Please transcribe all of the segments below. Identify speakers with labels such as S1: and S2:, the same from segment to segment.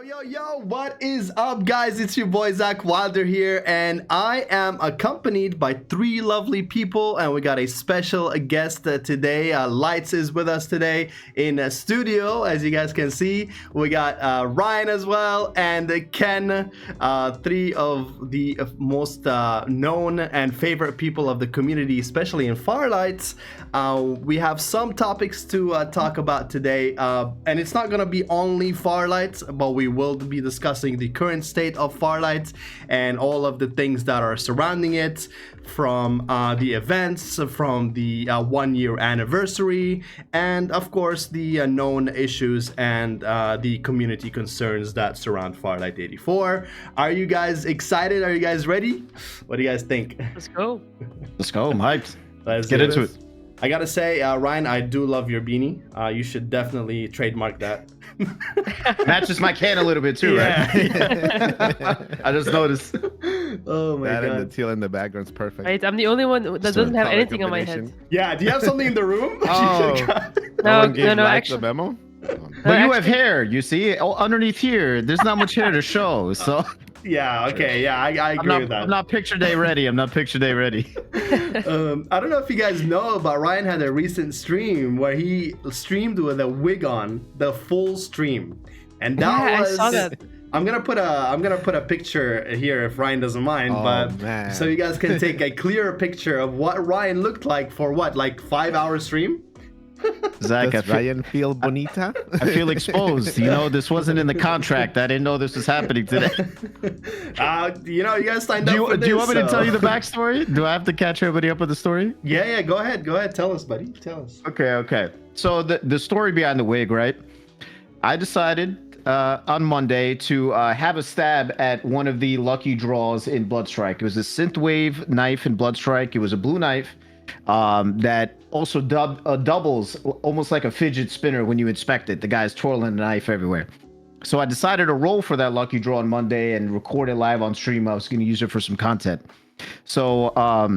S1: Yo, what is up, guys? It's your boy Zach Wilder here, and I am accompanied by three lovely people, and we got a special guest today. Lights is with us today in studio, as you guys can see. We got Ryan as well, and Ken, three of the most known and favorite people of the community, especially in Farlight. We have some topics to talk about today, and it's not going to be only Farlight, but we will be discussing the current state of Farlight and all of the things that are surrounding it, from the events, from the 1 year anniversary, and of course the known issues and the community concerns that surround Farlight 84. Are you guys excited? Are you guys ready? What do you guys think?
S2: Let's go.
S3: Let's go. I'm hyped.
S1: Let's
S3: get into it.
S1: I gotta say, Ryan, I do love your beanie. You should definitely trademark that.
S3: Matches my can a little bit too, right? I just noticed.
S1: Oh my
S4: god.
S1: god.
S4: And the teal in the background's perfect.
S2: Right, I'm the only one that doesn't have anything on my head.
S1: Yeah, do you have something in the room?
S4: Oh.
S2: No, actually.
S4: The memo?
S3: But you have hair, you see? Oh, underneath here, there's not much hair to show, so...
S1: Yeah, okay, yeah, I agree with that.
S3: I'm not picture day ready. I don't
S1: know if you guys know, but Ryan had a recent stream where he streamed with a wig on, the full stream. And that was...
S2: I saw that.
S1: I'm gonna put a picture here if Ryan doesn't mind,
S4: man.
S1: So you guys can take a clearer picture of what Ryan looked like for what, like 5-hour stream?
S3: Zach,
S4: Does Ryan feel bonita?
S3: I feel exposed. You know, this wasn't in the contract. I didn't know this was happening today.
S1: You guys signed up for this.
S3: Do you want me to tell you the backstory? Do I have to catch everybody up with the story?
S1: Yeah, go ahead. Tell us, buddy. Tell us.
S3: Okay. So the story behind the wig, right? I decided on Monday to have a stab at one of the lucky draws in Bloodstrike. It was a synthwave knife in Bloodstrike. It was a blue knife that also doubles almost like a fidget spinner when you inspect it. The guy's twirling the knife everywhere. So I decided to roll for that lucky draw on Monday and record it live on stream. I was going to use it for some content. So, I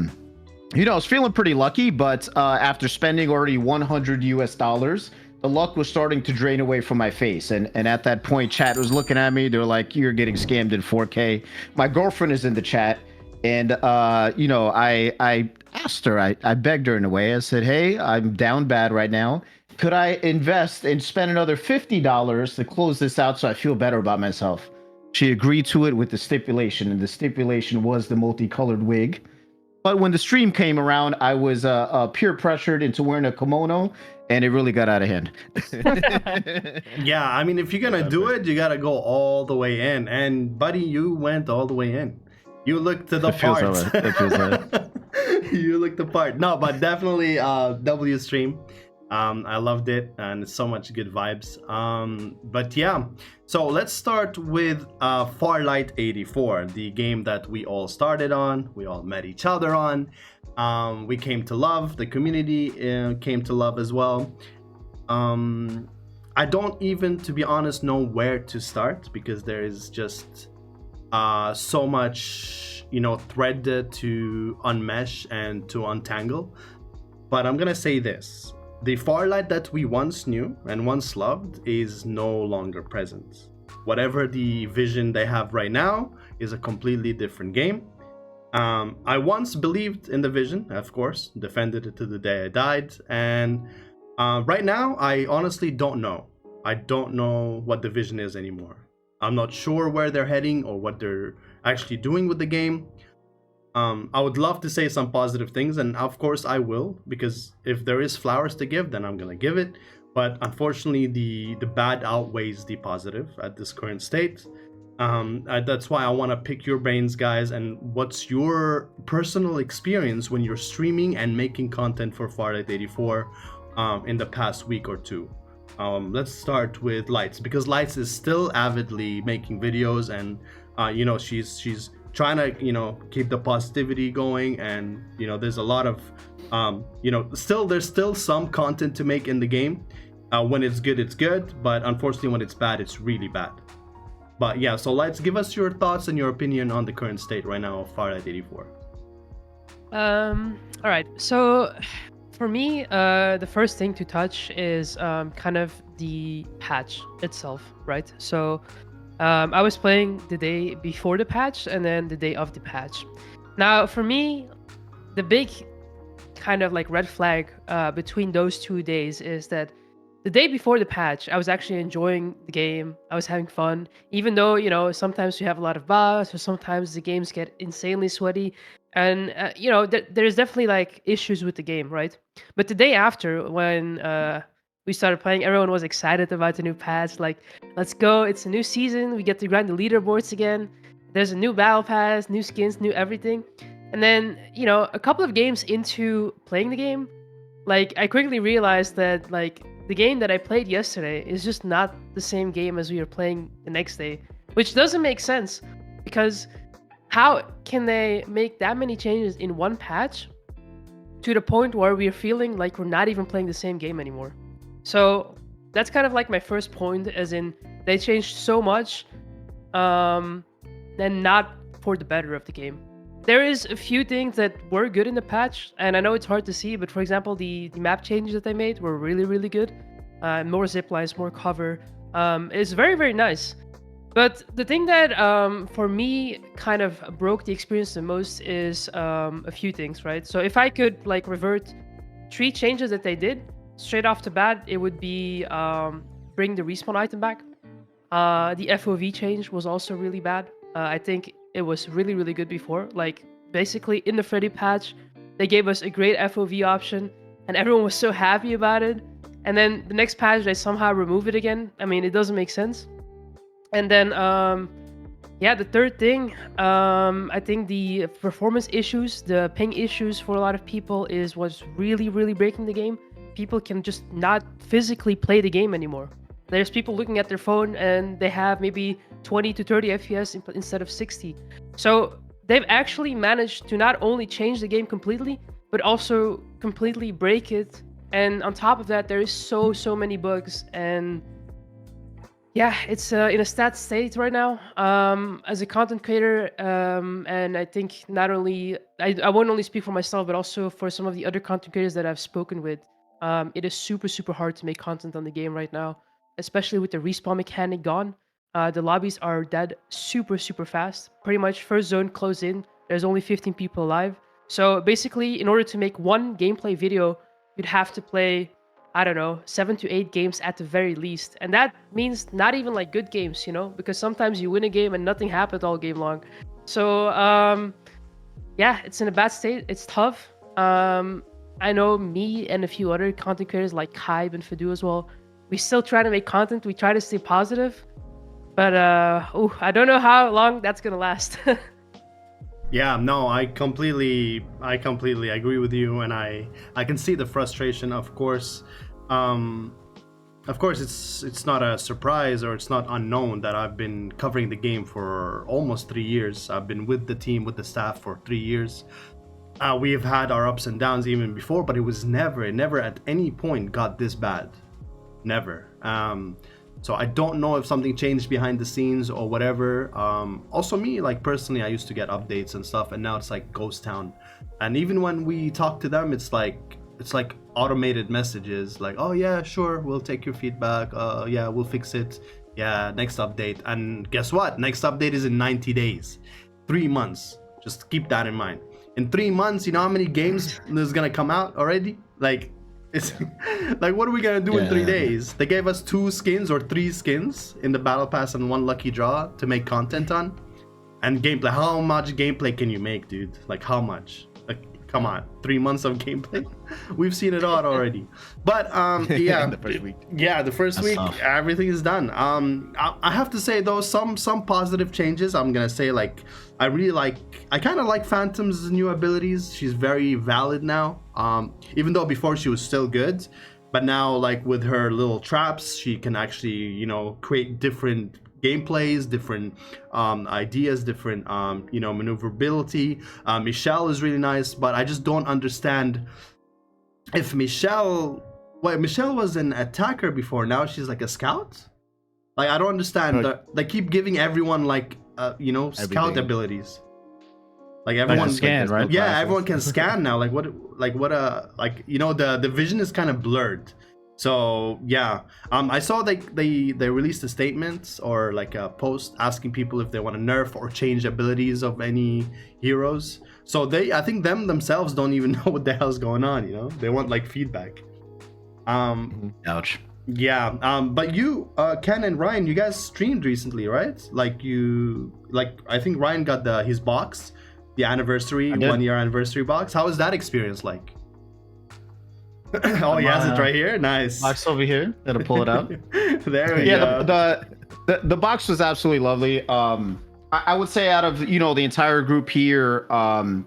S3: was feeling pretty lucky, but after spending already $100, the luck was starting to drain away from my face. And at that point, chat was looking at me. They're like, you're getting scammed in 4K. My girlfriend is in the chat. And, I asked her, I begged her in a way. I said, hey, I'm down bad right now. Could I invest and spend another $50 to close this out so I feel better about myself? She agreed to it with the stipulation, and the stipulation was the multicolored wig. But when the stream came around, I was peer pressured into wearing a kimono, and it really got out of hand.
S1: Yeah, I mean, if you're going to do it, you got to go all the way in. And, buddy, you went all the way in. You look to the part. You look the part. No, but definitely W stream. I loved it, and it's so much good vibes. But yeah, so let's start with Farlight 84, the game that we all started on. We all met each other on. We came to love. The community came to love as well. I don't even, to be honest, know where to start, because there is just so much thread to unmesh and to untangle. But I'm gonna say this: the Farlight that we once knew and once loved is no longer present. Whatever the vision they have right now is a completely different game. I once believed in the vision, of course, defended it to the day I died, and right now I honestly don't know. I don't know what the vision is anymore. I'm not sure where they're heading or what they're actually doing with the game. I would love to say some positive things, and of course I will, because if there is flowers to give, then I'm gonna give it. But unfortunately, the bad outweighs the positive at this current state. That's why I want to pick your brains, guys, and what's your personal experience when you're streaming and making content for Farlight 84 in the past week or two. Let's start with Lights, because Lights is still avidly making videos, and she's trying to keep the positivity going, and there's a lot of there's still some content to make in the game. When it's good, but unfortunately when it's bad, it's really bad. But yeah, so Lights, give us your thoughts and your opinion on the current state right now of Farlight 84.
S2: All right, so for me, the first thing to touch is kind of the patch itself, right? So I was playing the day before the patch and then the day of the patch. Now, for me, the big kind of like red flag between those 2 days is that the day before the patch, I was actually enjoying the game. I was having fun, even though, sometimes you have a lot of bugs or sometimes the games get insanely sweaty. And, there's definitely like issues with the game, right? But the day after, when we started playing, everyone was excited about the new patch. Like, let's go, it's a new season. We get to grind the leaderboards again. There's a new battle pass, new skins, new everything. And then, a couple of games into playing the game, like I quickly realized that like the game that I played yesterday is just not the same game as we were playing the next day, which doesn't make sense because how can they make that many changes in one patch to the point where we're feeling like we're not even playing the same game anymore? So that's kind of like my first point, as in they changed so much and not for the better of the game. There is a few things that were good in the patch, and I know it's hard to see, but for example, the map changes that they made were really, really good. More zip lines, more cover. It's very, very nice. But the thing that for me kind of broke the experience the most is a few things, right? So if I could like revert 3 changes that they did straight off the bat, it would be bring the respawn item back. The FOV change was also really bad. I think it was really, really good before. Like, basically, in the Freddy patch, they gave us a great FOV option, and everyone was so happy about it. And then the next patch, they somehow remove it again. I mean, it doesn't make sense. And then, the third thing, I think the performance issues, the ping issues for a lot of people is what's really, really breaking the game. People can just not physically play the game anymore. There's people looking at their phone and they have maybe 20 to 30 FPS instead of 60. So they've actually managed to not only change the game completely, but also completely break it. And on top of that, there is so many bugs. And yeah, it's in a stat state right now. As a content creator, and I think not only, I won't only speak for myself, but also for some of the other content creators that I've spoken with, it is super hard to make content on the game right now. Especially with the respawn mechanic gone. The lobbies are dead super fast. Pretty much first zone closed in, there's only 15 people alive. So basically, in order to make one gameplay video, you'd have to play, I don't know, 7 to 8 games at the very least. And that means not even like good games, because sometimes you win a game and nothing happened all game long. So it's in a bad state. It's tough. I know me and a few other content creators like Kaib and Fadu as well, we still try to make content. We try to stay positive, but I don't know how long that's gonna last.
S1: Yeah, no, I completely agree with you, and I can see the frustration. Of course, it's not a surprise or it's not unknown that I've been covering the game for almost 3 years. I've been with the team, with the staff for 3 years. We've had our ups and downs even before, but it was never at any point got this bad. Never. So I don't know if something changed behind the scenes or whatever. Also me, like personally, I used to get updates and stuff, and now it's like ghost town. And even when we talk to them, it's like automated messages like, oh yeah, sure, we'll take your feedback, yeah, we'll fix it, yeah, next update. And guess what, next update is in 90 days, 3 months. Just keep that in mind. In 3 months, you know how many games there's gonna come out already? Like, it's like, what are we gonna do in 3 days? They gave us 2 skins or 3 skins in the battle pass and 1 lucky draw to make content on. And gameplay, how much gameplay can you make, dude? Like, how much? Like, come on, 3 months of gameplay? We've seen it all already. But yeah,
S4: the first week.
S1: Yeah, the first week, everything is done. I have to say though, some positive changes. I'm gonna say, like, I kind of like Phantom's new abilities. She's very valid now. Even though before she was still good, but now, like, with her little traps, she can actually, create different gameplays, different ideas, different maneuverability. Michelle is really nice, but I just don't understand if Michelle was an attacker before, now she's like a scout. Like, I don't understand. They keep giving everyone like scout abilities. Like, everyone
S5: can scan, right?
S1: Yeah, everyone can scan now. Like, the vision is kind of blurred. So yeah, I saw they released a statement or like a post asking people if they want to nerf or change abilities of any heroes. So I think themselves don't even know what the hell's going on. You know, they want like feedback.
S3: Ouch.
S1: Yeah. But you, Ken and Ryan, you guys streamed recently, right? I think Ryan got his box, the anniversary 1 year anniversary box. How was that experience like? Oh, he has it right here. Nice.
S3: Box over here. Gotta pull it out.
S1: There we go.
S3: The box was absolutely lovely. I would say out of the entire group here, and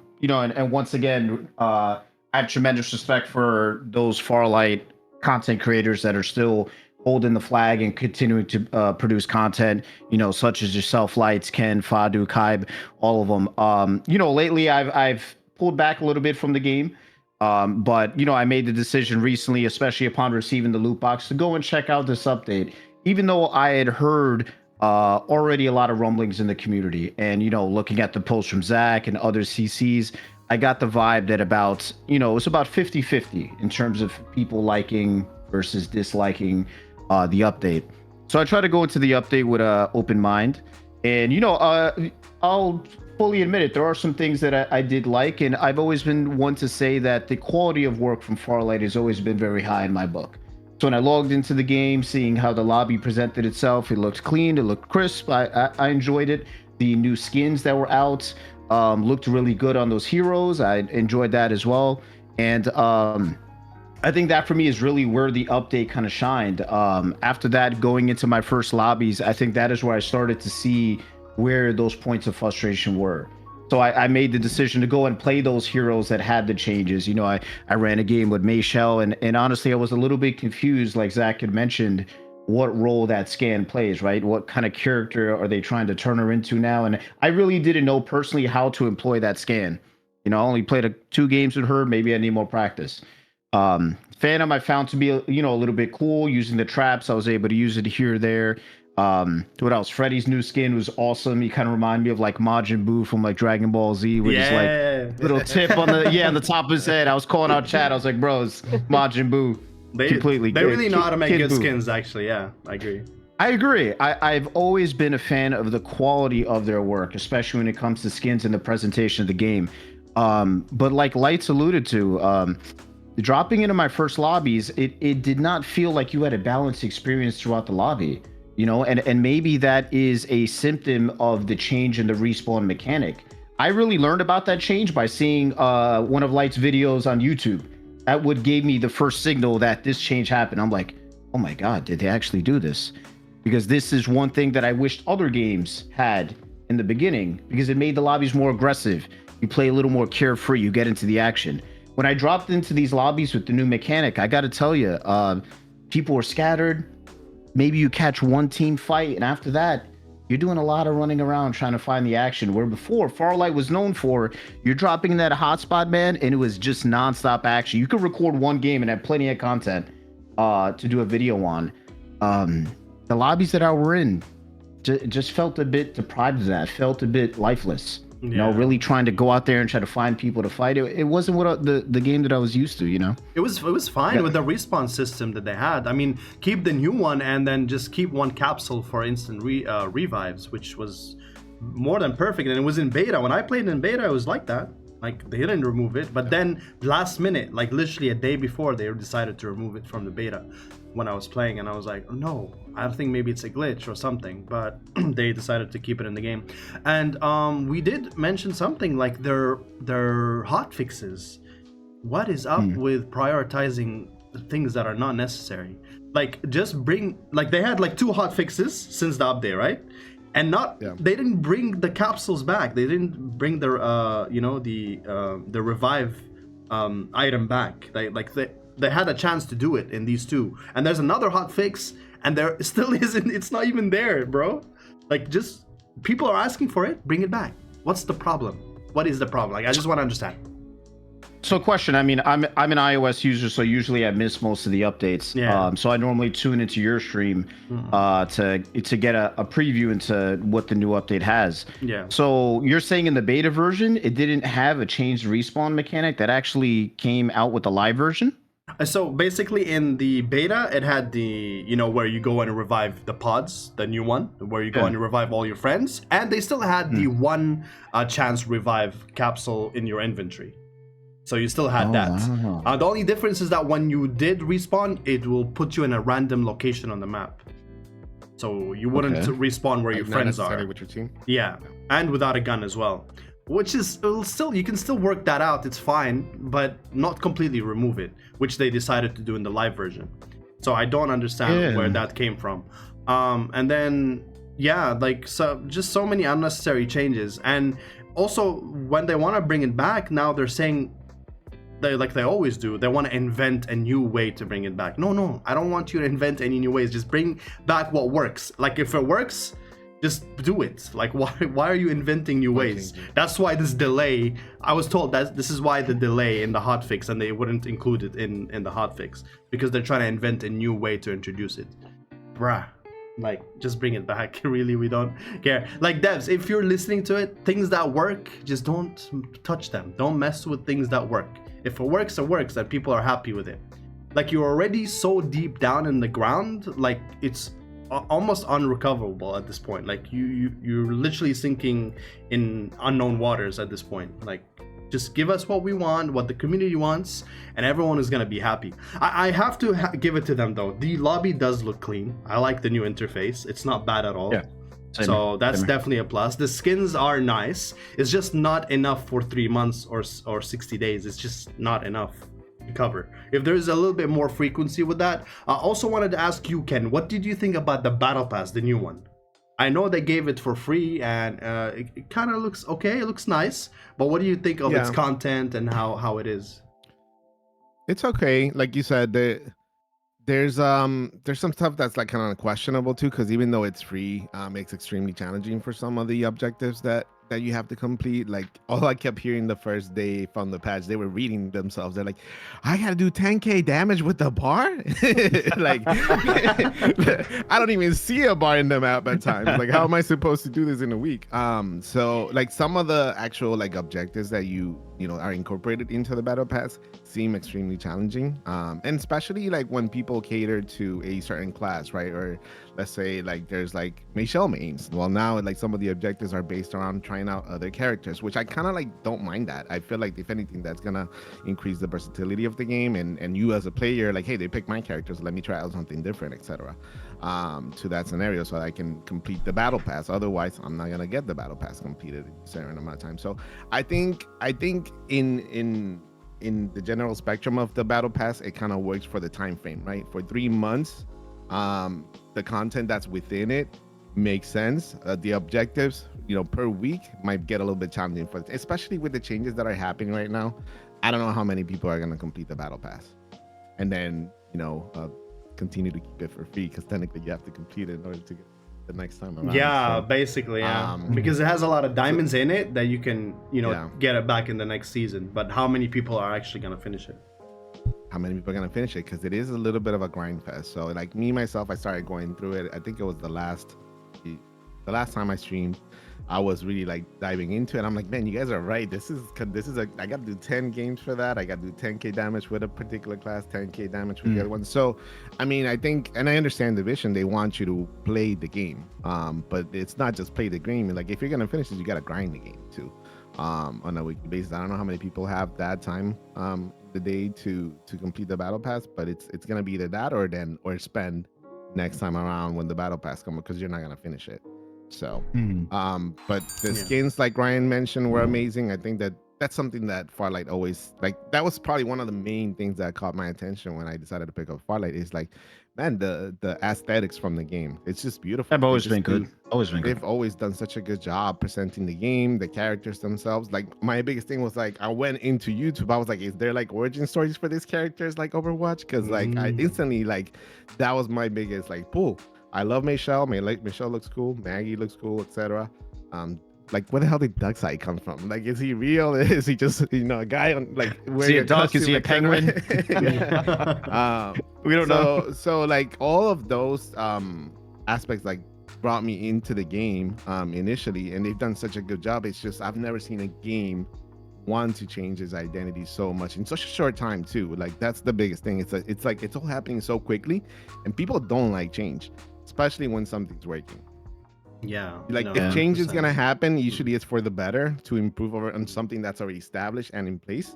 S3: once again, I have tremendous respect for those Farlight content creators that are still holding the flag and continuing to produce content. Such as yourself, Lights, Ken, Fadu, Kaib, all of them. Lately I've pulled back a little bit from the game. But I made the decision recently, especially upon receiving the loot box, to go and check out this update, even though I had heard already a lot of rumblings in the community. And looking at the posts from Zach and other CCs, I got the vibe that it's about 50-50 in terms of people liking versus disliking the update. So I try to go into the update with an open mind, and I'll fully admit it, there are some things that I did like, and I've always been one to say that the quality of work from Farlight has always been very high in my book. So when I logged into the game, seeing how the lobby presented itself, it looked clean, it looked crisp. I enjoyed it. The new skins that were out looked really good on those heroes. I enjoyed that as well. And I think that for me is really where the update kind of shined. After that, going into my first lobbies, I think that is where I started to see where those points of frustration were. So I made the decision to go and play those heroes that had the changes. I ran a game with Mayshell, and honestly, I was a little bit confused, like Zach had mentioned, what role that scan plays, right? What kind of character are they trying to turn her into now? And I really didn't know personally how to employ that scan. I only played 2 games with her. Maybe I need more practice. Phantom I found to be a little bit cool, using the traps. I was able to use it here or there. What else? Freddy's new skin was awesome. He kind of reminded me of like Majin Buu from like Dragon Ball Z, with his like little tip on the top of his head. I was calling out chat. I was like, bro, it's Majin Buu.
S1: They really know how to make good skins, actually. Yeah, I agree.
S3: I agree. I've always been a fan of the quality of their work, especially when it comes to skins and the presentation of the game. But like Lights alluded to, dropping into my first lobbies, it did not feel like you had a balanced experience throughout the lobby. And maybe that is a symptom of the change in the respawn mechanic. I really learned about that change by seeing one of Light's videos on YouTube. That would gave me the first signal that this change happened. I'm like, oh my God, did they actually do this? Because this is one thing that I wished other games had in the beginning, because it made the lobbies more aggressive. You play a little more carefree, you get into the action. When I dropped into these lobbies with the new mechanic, I got to tell you, people were scattered. Maybe you catch one team fight, and after that, you're doing a lot of running around trying to find the action. Where before, Farlight was known for, you're dropping in that hotspot, man, and it was just nonstop action. You could record one game and have plenty of content to do a video on. The lobbies that I were in just felt a bit deprived of that, felt a bit lifeless.
S1: Yeah.
S3: Really trying to go out there and try to find people to fight. It wasn't what the game that I was used to,
S1: It was fine with the respawn system that they had. I mean, keep the new one and then just keep one capsule for instant revives, which was more than perfect. And it was in beta. When I played in beta, it was like that. Like, they didn't remove it. But then last minute, like literally a day before, they decided to remove it from the beta when I was playing. And I was like, oh, no, I think maybe it's a glitch or something. But they decided to keep it in the game. And we did mention something like their hotfixes. What is up with prioritizing things that are not necessary? Like, just bring, like, they had like 2 hotfixes since the update, right? And they didn't bring the capsules back. They didn't bring their the revive item back. They had a chance to do it in these 2. And there's another hot fix, and there still isn't. It's not even there, bro. Like, just people are asking for it. Bring it back. What's the problem? What is the problem? Like, I just want to understand.
S3: So question, I mean, I'm an iOS user, so usually I miss most of the updates.
S1: Yeah.
S3: So I normally tune into your stream to get a preview into what the new update has.
S1: Yeah.
S3: So you're saying in the beta version, it didn't have a changed respawn mechanic that actually came out with the live version?
S1: So basically, in the beta, it had the where you go and revive the pods, the new one, where you go and revive all your friends, and they still had the one chance revive capsule in your inventory. So you still had that.
S3: Wow.
S1: The only difference is that when you did respawn, it will put you in a random location on the map. So you wouldn't respawn where your friends are.
S4: With your team.
S1: Yeah, and without a gun as well. Which is you can still work that out, it's fine, but not completely remove it, which they decided to do in the live version. So I don't understand where that came from. And then just so many unnecessary changes. And also when they want to bring it back, now they're saying they always do, they want to invent a new way to bring it back. No, I don't want you to invent any new ways. Just bring back what works. Like if it works, just do it. Like why are you inventing new ways? That's why this delay, I was told that this is why the delay in the hotfix, and they wouldn't include it in the hotfix because they're trying to invent a new way to introduce it. Bruh, like just bring it back. Really, we don't care. Like devs, if you're listening to it, things that work, just don't touch them. Don't mess with things that work. If it works, it works, and people are happy with it. Like you're already so deep down in the ground, like it's almost unrecoverable at this point. Like you're literally sinking in unknown waters at this point. Like just give us what we want, what the community wants, and everyone is gonna be happy. I have to give it to them though. The lobby does look clean. I like the new interface. It's not bad at all.
S3: Yeah.
S1: So that's definitely a plus. The skins are nice. It's just not enough for 3 months or 60 days. It's just not enough to cover. If there's a little bit more frequency with that. I also wanted to ask you, Ken, what did you think about the battle pass, the new one? I know they gave it for free, and it kind of looks okay. It looks nice, but what do you think of its content and how it is?
S4: It's okay. Like you said, there's some stuff that's like kind of questionable too, because even though it's free, it's extremely challenging for some of the objectives that you have to complete. Like all I kept hearing the first day from the patch, they were reading themselves. They're like, I gotta do 10k damage with the bar. Like I don't even see a bar in the map at times. Like how am I supposed to do this in a week? So like some of the actual like objectives that you know are incorporated into the battle pass seem extremely challenging, and especially like when people cater to a certain class, right? Or let's say like there's like Michelle mains. Well, now like some of the objectives are based around trying out other characters, which I kind of like don't mind that. I feel like if anything, that's gonna increase the versatility of the game, and you as a player, like, hey, they picked my characters, let me try out something different, etc. To that scenario, so I can complete the battle pass. Otherwise, I'm not gonna get the battle pass completed in a certain amount of time. So I think in the general spectrum of the battle pass, it kind of works for the time frame, right? For 3 months, the content that's within it makes sense. The objectives, you know, per week might get a little bit challenging for, especially with the changes that are happening right now. I don't know how many people are going to complete the battle pass and then, you know, continue to keep it for free, because technically you have to complete it in order to get the next time around.
S1: Yeah, so, basically, yeah. Because it has a lot of diamonds in it that you can, you know, get it back in the next season. But how many people are actually going to finish it?
S4: How many people are going to finish it? Because it is a little bit of a grind fest. So like me, myself, I started going through it. I think it was the last time I streamed, I was really like diving into it. I'm like, man, you guys are right. This is I got to do 10 games for that. I got to do 10k damage with a particular class, 10k damage with the other one. So, I mean, I think, and I understand Division, they want you to play the game. But it's not just play the game. Like if you're going to finish this, you got to grind the game too. On a weekly basis. I don't know how many people have that time the day to complete the battle pass, but it's going to be either that or spend next time around when the battle pass comes, because you're not going to finish it. So, but the skins, like Ryan mentioned, were amazing. I think that's something that Farlight always, like, that was probably one of the main things that caught my attention when I decided to pick up Farlight. Is like, man, the aesthetics from the game. It's just beautiful.
S3: They've always been good.
S4: They've always done such a good job presenting the game, the characters themselves. Like my biggest thing was like, I went into YouTube. I was like, is there like origin stories for these characters like Overwatch? Because like I instantly, like, that was my biggest like pull. I love Michelle. Michelle looks cool. Maggie looks cool, etc. Like, where the hell did Darkseid come from? Like, is he real? Is he just, you know, a guy on like?
S3: Is he a duck? Is he a penguin? We don't know.
S4: So like all of those aspects like brought me into the game initially, and they've done such a good job. It's just I've never seen a game want to change his identity so much in such a short time too. Like that's the biggest thing. It's like it's all happening so quickly, and people don't like change, especially when something's working.
S1: Yeah.
S4: Like
S1: no,
S4: if change is
S1: 100%.
S4: gonna happen, usually it's for the better, to improve over on something that's already established and in place.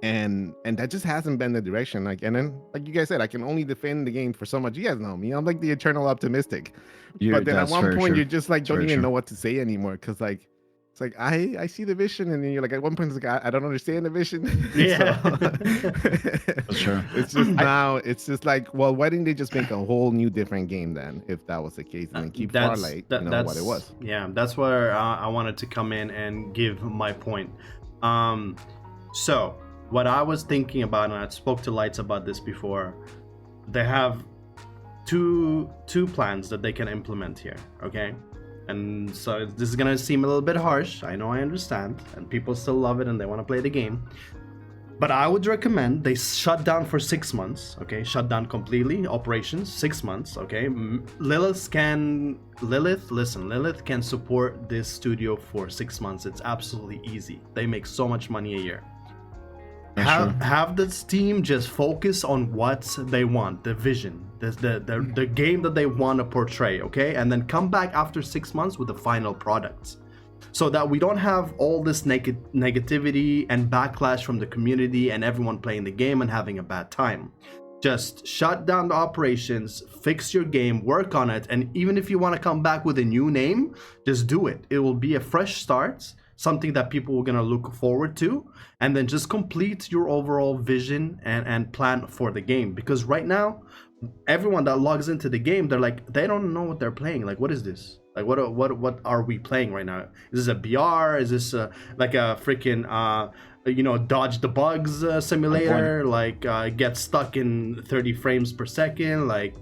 S4: And that just hasn't been the direction. Like, and then like you guys said, I can only defend the game for so much. You guys know me. I'm like the eternal optimistic. But then at one point you're just like don't even know what to say anymore, because like it's like I see the vision, and then you're like at one point it's like I don't understand the vision.
S1: Yeah.
S3: For sure.
S4: It's just now it's just like, well, why didn't they just make a whole new different game then, if that was the case, and then keep Farlight,
S1: that's
S4: what it was.
S1: Yeah, that's where I wanted to come in and give my point. So what I was thinking about, and I spoke to Lights about this before, they have two plans that they can implement here, okay? And so this is gonna seem a little bit harsh, I know, I understand, and people still love it and they want to play the game, but I would recommend they shut down for 6 months, okay? Shut down completely, operations, 6 months, okay? Lilith can support this studio for 6 months. It's absolutely easy. They make so much money a year. Have this team just focus on what they want, the vision, the game that they want to portray, okay? And then come back after 6 months with the final product, so that we don't have all this negativity and backlash from the community and everyone playing the game and having a bad time. Just shut down the operations, fix your game, work on it, and even if you want to come back with a new name, just do it. It will be a fresh start, something that people are gonna look forward to, and then just complete your overall vision and plan for the game. Because right now, everyone that logs into the game, they're like, they don't know what they're playing. Like, what is this? Like, what are we playing right now? Is this a BR? Is this like a freaking dodge the bugs simulator? Like get stuck in 30 frames per second? Like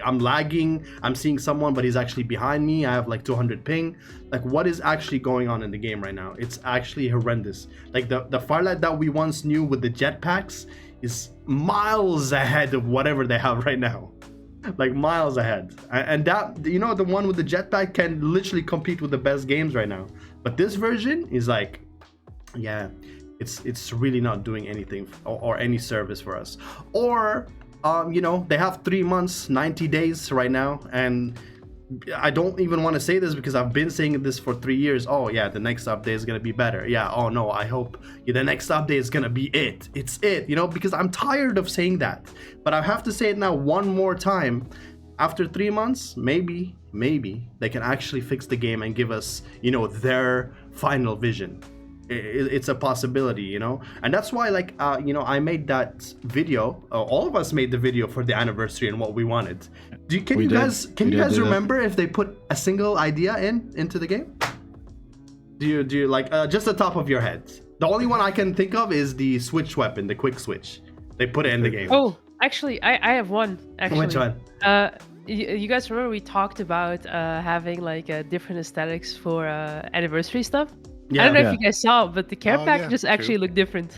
S1: I'm lagging. I'm seeing someone, but he's actually behind me. I have like 200 ping. Like, what is actually going on in the game right now? It's actually horrendous. Like the Farlight that we once knew with the jetpacks is miles ahead of whatever they have right now. Like miles ahead. And that, the one with the jetpack can literally compete with the best games right now. But this version is like, yeah, it's really not doing anything or any service for us. Or they have 3 months, 90 days right now, and I don't even want to say this because I've been saying this for 3 years. Oh yeah, the next update is gonna be better. Yeah, oh no, I hope the next update is gonna be it. It's it, because I'm tired of saying that. But I have to say it now one more time. After 3 months, maybe they can actually fix the game and give us, their final vision. It's a possibility, and that's why, like, I made that video. All of us made the video for the anniversary and what we wanted. Can you guys remember if they put a single idea into the game? Do you like just the top of your head? The only one I can think of is the switch weapon, the quick switch. They put it in the game.
S2: Oh, actually, I have one. Actually,
S1: which one?
S2: You guys remember we talked about having like different aesthetics for anniversary stuff?
S1: Yeah.
S2: I don't know if you guys saw, but the care packages
S4: true.
S2: actually look different.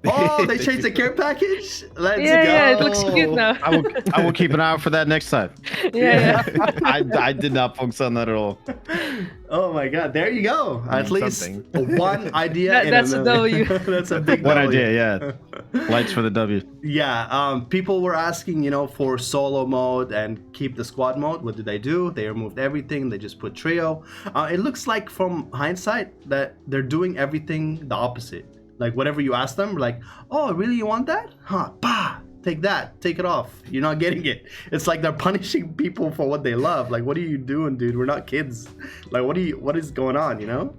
S1: Oh, they changed the care package? Let's go.
S2: Yeah, it looks cute now.
S3: I will keep an eye out for that next time.
S2: Yeah.
S3: I did not focus on that at all.
S1: Oh my god, there you go. At least one idea.
S2: That's a W.
S1: That's a big
S3: One
S1: W.
S3: idea, yeah. Lights for the W.
S1: Yeah, people were asking, for solo mode and keep the squad mode. What did they do? They removed everything. They just put trio. It looks like from hindsight that they're doing everything the opposite. Like whatever you ask them, like, oh, really, you want that? Huh? Bah! Take that. Take it off. You're not getting it. It's like they're punishing people for what they love. Like, what are you doing, dude? We're not kids. Like, what is going on?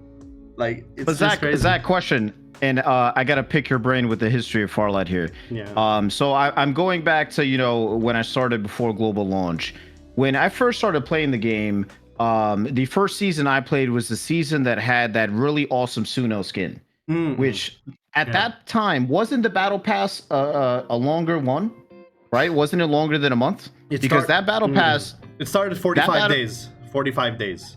S1: Like, it's
S3: But Zach, question, and I gotta pick your brain with the history of Farlight here.
S1: Yeah.
S3: So I'm going back to when I started before global launch. When I first started playing the game, the first season I played was the season that had that really awesome Suno skin. Mm-hmm. Which at that time wasn't the battle pass a longer one, right? Wasn't it longer than a month? Because that battle pass,
S1: it started 45 days. 45 days.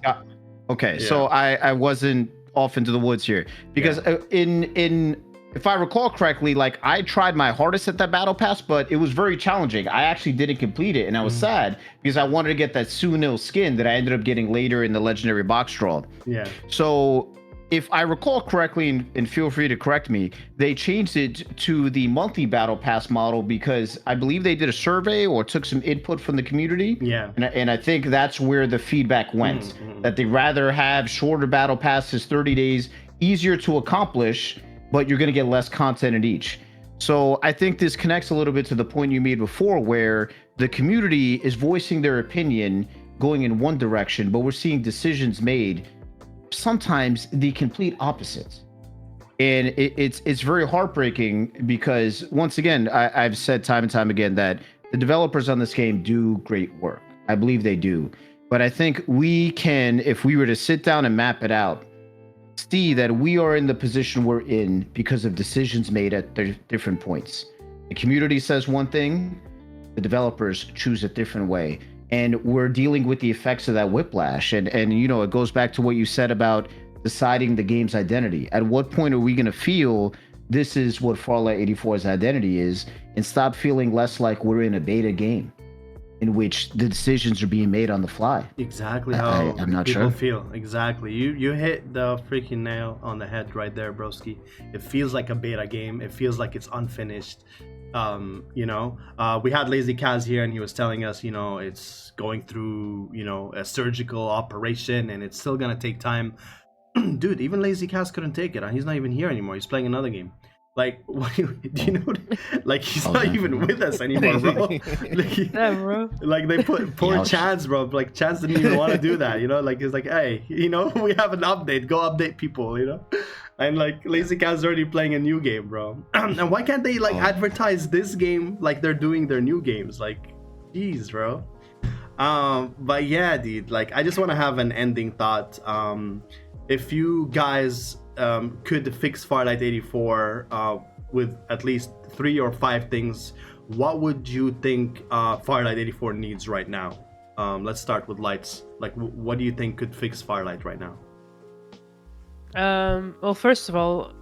S3: Okay, so I wasn't off into the woods here because in if I recall correctly, like I tried my hardest at that battle pass, but it was very challenging. I actually didn't complete it, and I was sad because I wanted to get that Sunil skin that I ended up getting later in the legendary box draw.
S1: Yeah.
S3: So if I recall correctly, and feel free to correct me, they changed it to the monthly battle pass model because I believe they did a survey or took some input from the community.
S1: Yeah.
S3: And I think that's where the feedback went, that they rather have shorter battle passes, 30 days, easier to accomplish, but you're going to get less content in each. So I think this connects a little bit to the point you made before, where the community is voicing their opinion going in one direction, but we're seeing decisions made sometimes the complete opposite. And it's very heartbreaking because, once again, I've said time and time again that the developers on this game do great work. I believe they do. But I think we can, if we were to sit down and map it out, see that we are in the position we're in because of decisions made at different points. The community says one thing, the developers choose a different way. And we're dealing with the effects of that whiplash. And you know, it goes back to what you said about deciding the game's identity. At what point are we going to feel this is what Farlight 84's identity is, and stop feeling less like we're in a beta game in which the decisions are being made on the fly?
S1: Exactly how
S3: I'm not
S1: people
S3: sure.
S1: feel. Exactly. You hit the freaking nail on the head right there, broski. It feels like a beta game. It feels like it's unfinished. You know, we had Lazy Kaz here, and he was telling us, you know, it's going through, you know, a surgical operation, and it's still gonna take time. Dude, even Lazy Kaz couldn't take it. He's not even here anymore. He's playing another game. Like, what do you know? Like, he's not even with us anymore, bro. Like,
S2: Yeah, bro.
S1: like they put poor Chance, bro. Like, Chance didn't even want to do that, you know? Like, he's like, hey, you know, we have an update. Go update people, you know? And like, Lazy Cat's already playing a new game, bro. And why can't they like advertise this game like they're doing their new games? Like, jeez, bro. But yeah, dude. Like, I just want to have an ending thought. If you guys could fix Farlight 84 with at least 3 or 5 things, what would you think Farlight 84 needs right now? Let's start with Lights. Like, what do you think could fix Farlight right now?
S2: Well, first of all,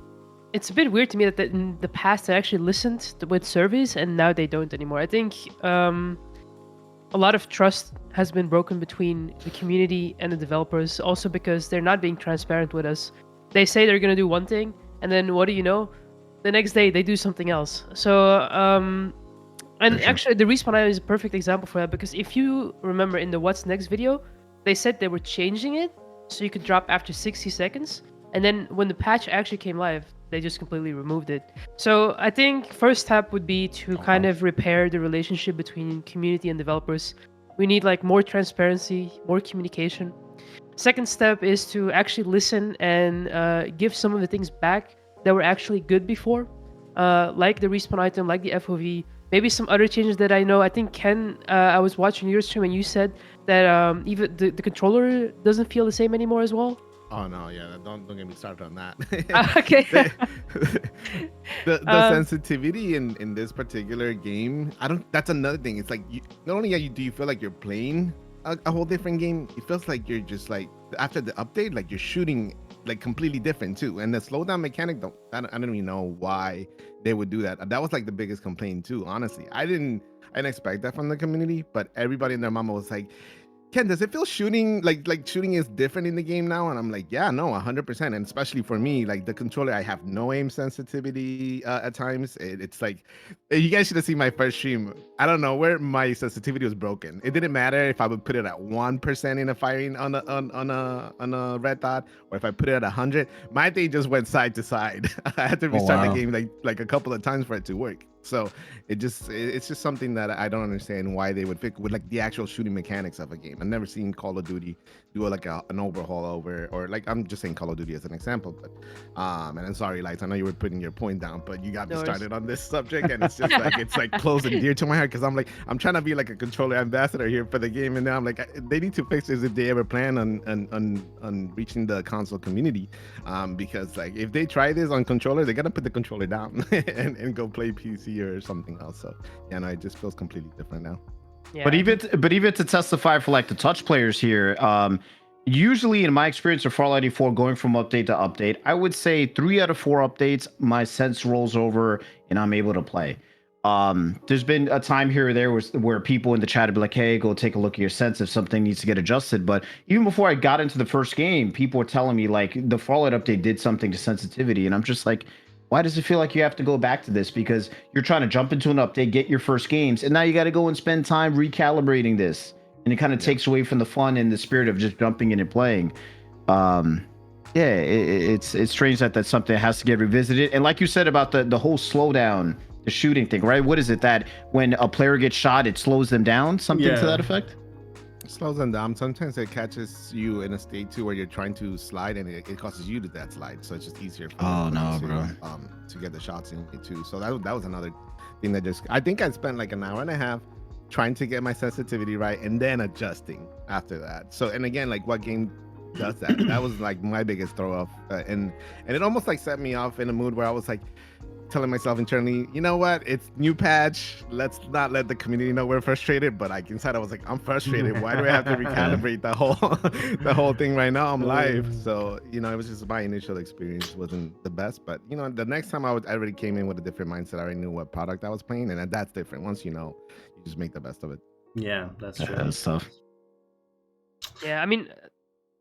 S2: it's a bit weird to me that in the past they actually listened with surveys and now they don't anymore. I think a lot of trust has been broken between the community and the developers, also because they're not being transparent with us. They say they're going to do one thing, and then what do you know? The next day they do something else. So, and actually the Respawn IO is a perfect example for that, because if you remember in the What's Next video, they said they were changing it so you could drop after 60 seconds. And then when the patch actually came live, they just completely removed it. So I think first step would be to kind of repair the relationship between community and developers. We need like more transparency, more communication. Second step is to actually listen and give some of the things back that were actually good before, like the respawn item, like the FOV, maybe some other changes that I know. I think Ken, I was watching your stream and you said that even the controller doesn't feel the same anymore as well.
S4: Oh no, yeah, don't get me started on that.
S2: Okay.
S4: the sensitivity in this particular game, that's another thing. It's like not only do you feel like you're playing a whole different game, it feels like you're just like, after the update, like you're shooting like completely different too. And the slowdown mechanic, I don't even know why they would do that. That was like the biggest complaint too, honestly. I didn't expect that from the community, but everybody and their mama was like, Ken, does it feel shooting like shooting is different in the game now? And I'm like, yeah, no, 100%. And especially for me, like the controller, I have no aim sensitivity at times. It's like, you guys should have seen my first stream. I don't know where my sensitivity was broken. It didn't matter if I would put it at 1% in a firing on a red dot, or if I put it at 100. My thing just went side to side. I had to restart the game like a couple of times for it to work. So it's just something that I don't understand why they would fix with like the actual shooting mechanics of a game. I've never seen Call of Duty do like an overhaul over, or like, I'm just saying Call of Duty as an example, but and I'm sorry, Lights, I know you were putting your point down, but you got me started on this subject, and it's just like, it's like close and dear to my heart, because I'm trying to be like a controller ambassador here for the game, and now I'm like, they need to fix this if they ever plan on reaching the console community, because like if they try this on controller, they're gonna put the controller down and go play PC or something else. So yeah, no, it just feels completely different now.
S2: Yeah.
S3: But even to testify for like the touch players here, usually in my experience of Farlight 84 going from update to update, I would say 3 out of 4 updates, my sense rolls over and I'm able to play. There's been a time here or there where people in the chat would be like, hey, go take a look at your sets if something needs to get adjusted. But even before I got into the first game, people were telling me like the Farlight update did something to sensitivity. And I'm just like, why does it feel like you have to go back to this? Because you're trying to jump into an update, get your first games, and now you got to go and spend time recalibrating this. And it kind of takes away from the fun and the spirit of just jumping in and playing. It's strange that that's something that has to get revisited. And like you said about the whole slowdown, the shooting thing, right? What is it that when a player gets shot, it slows them down? Something to that effect?
S4: It slows them down. Sometimes it catches you in a state too where you're trying to slide and it causes you to that slide. So it's just easier for to get the shots in it too. So that was another thing that I think I spent like an hour and a half trying to get my sensitivity right and then adjusting after that. So, and again, like what game does that? That was like my biggest throw off. And it almost like set me off in a mood where I was like, telling myself internally, you know what? It's new patch. Let's not let the community know we're frustrated. But like inside, I was like, I'm frustrated. Why do I have to recalibrate the whole thing right now? I'm live. So it was just my initial experience wasn't the best. But the next time I already came in with a different mindset. I already knew what product I was playing, and that's different. Once you just make the best of it.
S1: Yeah, that's true.
S3: That's tough.
S2: Yeah, I mean,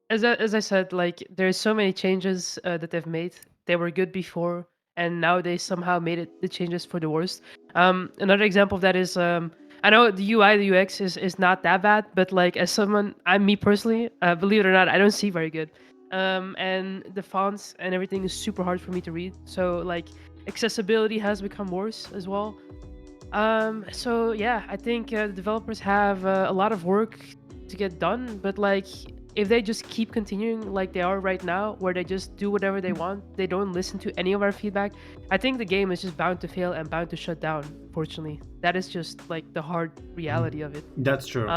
S2: as I said, like there's so many changes that they've made. They were good before, and now they somehow made the changes for the worst. Another example of that is I know the UI, the UX is not that bad, but like as someone, me personally, believe it or not, I don't see very good. And the fonts and everything is super hard for me to read. So like accessibility has become worse as well. So yeah, I think the developers have a lot of work to get done, but like if they just keep continuing like they are right now, where they just do whatever they want, they don't listen to any of our feedback, I think the game is just bound to fail and bound to shut down, fortunately. That is just like the hard reality of it.
S1: That's true.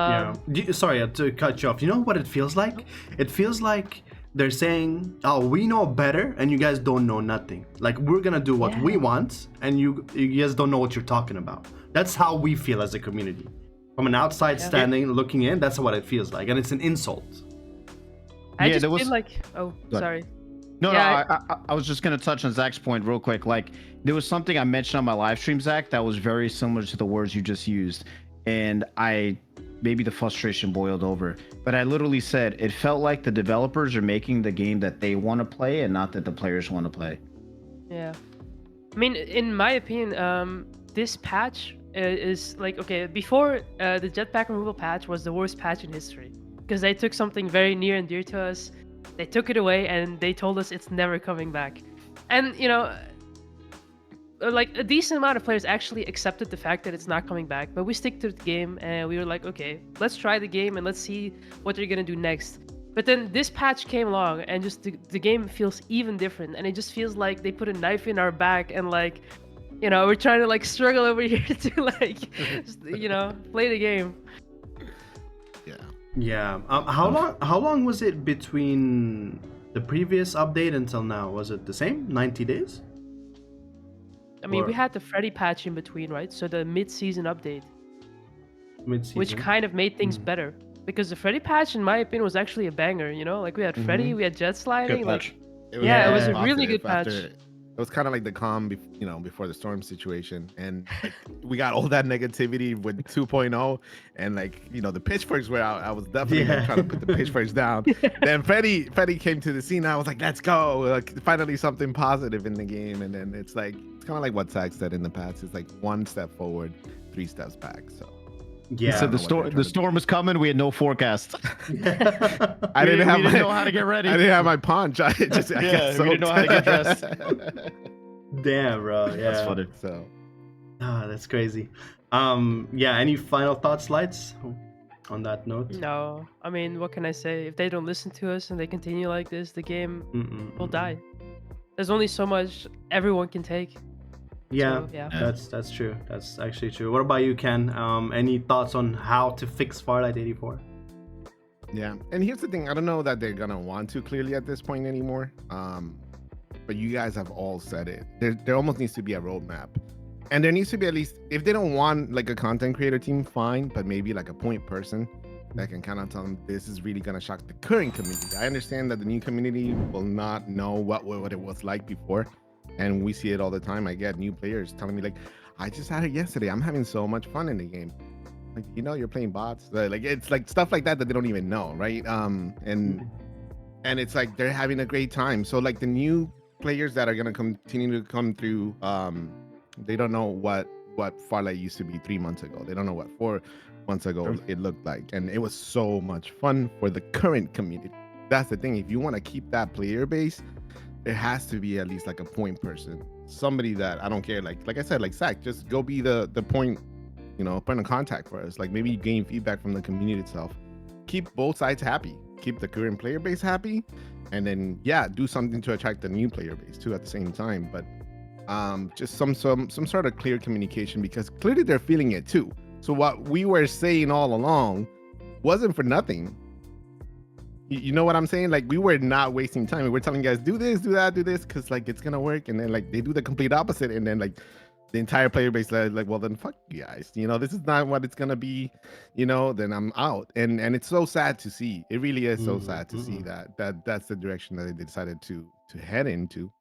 S1: Sorry to cut you off. You know what it feels like? It feels like they're saying, oh, we know better and you guys don't know nothing. Like we're gonna do what we want and you guys don't know what you're talking about. That's how we feel as a community. From an outside standing, looking in, that's what it feels like. And it's an insult.
S2: I just feel like, sorry.
S3: No, I was just going to touch on Zach's point real quick. Like, there was something I mentioned on my live stream, Zach, that was very similar to the words you just used. And maybe the frustration boiled over. But I literally said, it felt like the developers are making the game that they want to play and not that the players want to play.
S2: Yeah. I mean, in my opinion, this patch is like, okay, before the jetpack removal patch was the worst patch in history. Because they took something very near and dear to us, they took it away, and they told us it's never coming back. And, like a decent amount of players actually accepted the fact that it's not coming back, but we stick to the game, and we were like, okay, let's try the game, and let's see what they're going to do next. But then this patch came along, and just the game feels even different, and it just feels like they put a knife in our back, and like, we're trying to like struggle over here to like, just, play the game.
S1: Yeah. How long was it between the previous update until now? Was it the same? 90 days?
S2: I mean, we had the Freddy patch in between, right? So the mid-season update.
S1: Mid-season.
S2: Which kind of made things better. Because the Freddy patch, in my opinion, was actually a banger, Like we had Freddy, we had jet sliding.
S3: Good patch.
S2: It was a really good patch.
S4: It was kind of like the calm, before the storm situation, and like, we got all that negativity with 2.0, and like the pitchforks were out. I was definitely trying to put the pitchforks down. Then Freddy came to the scene. I was like, let's go! Like finally something positive in the game, and then it's kind of like what Zach said in the past. It's like 1 step forward, 3 steps back. So.
S3: Yeah, so the storm was coming. We had no forecast.
S4: I didn't
S3: know how to get ready.
S4: I didn't have my punch. I got so
S3: we didn't know how to get dressed.
S1: Damn, bro. Yeah,
S3: that's funny.
S4: So,
S1: that's crazy. Any final thoughts, Lights? On that note.
S2: No, I mean, what can I say? If they don't listen to us and they continue like this, the game will die. There's only so much everyone can take.
S1: Yeah,
S2: so, yeah,
S1: that's true. That's actually true. What about you, Ken? Any thoughts on how to fix Farlight 84?
S4: Yeah, and here's the thing. I don't know that they're gonna want to clearly at this point anymore. But you guys have all said it. There almost needs to be a roadmap, and there needs to be at least, if they don't want like a content creator team, fine, but maybe like a point person that can kind of tell them this is really gonna shock the current community. I understand that the new community will not know what it was like before. And we see it all the time. I get new players telling me like, I just had it yesterday. I'm having so much fun in the game. Like, you're playing bots. Like it's like stuff like that they don't even know, right? And it's like they're having a great time. So like the new players that are gonna continue to come through, they don't know what Farlight used to be 3 months ago. They don't know what 4 months ago it looked like, and it was so much fun for the current community. That's the thing. If you want to keep that player base, there has to be at least like a point person, somebody that I don't care. Like I said, like Zach, just go be the point, point of contact for us. Like maybe gain feedback from the community itself. Keep both sides happy. Keep the current player base happy, and then do something to attract the new player base too at the same time. But just some sort of clear communication, because clearly they're feeling it too. So what we were saying all along wasn't for nothing. You know what I'm saying? Like, we were not wasting time. We were telling guys, do this, do that, do this, because like it's gonna work. And then like they do the complete opposite, and then like the entire player base like, well then fuck you guys. This is not what it's gonna be. Then I'm out. And it's so sad to see. It really is so sad to see that's the direction that they decided to head into.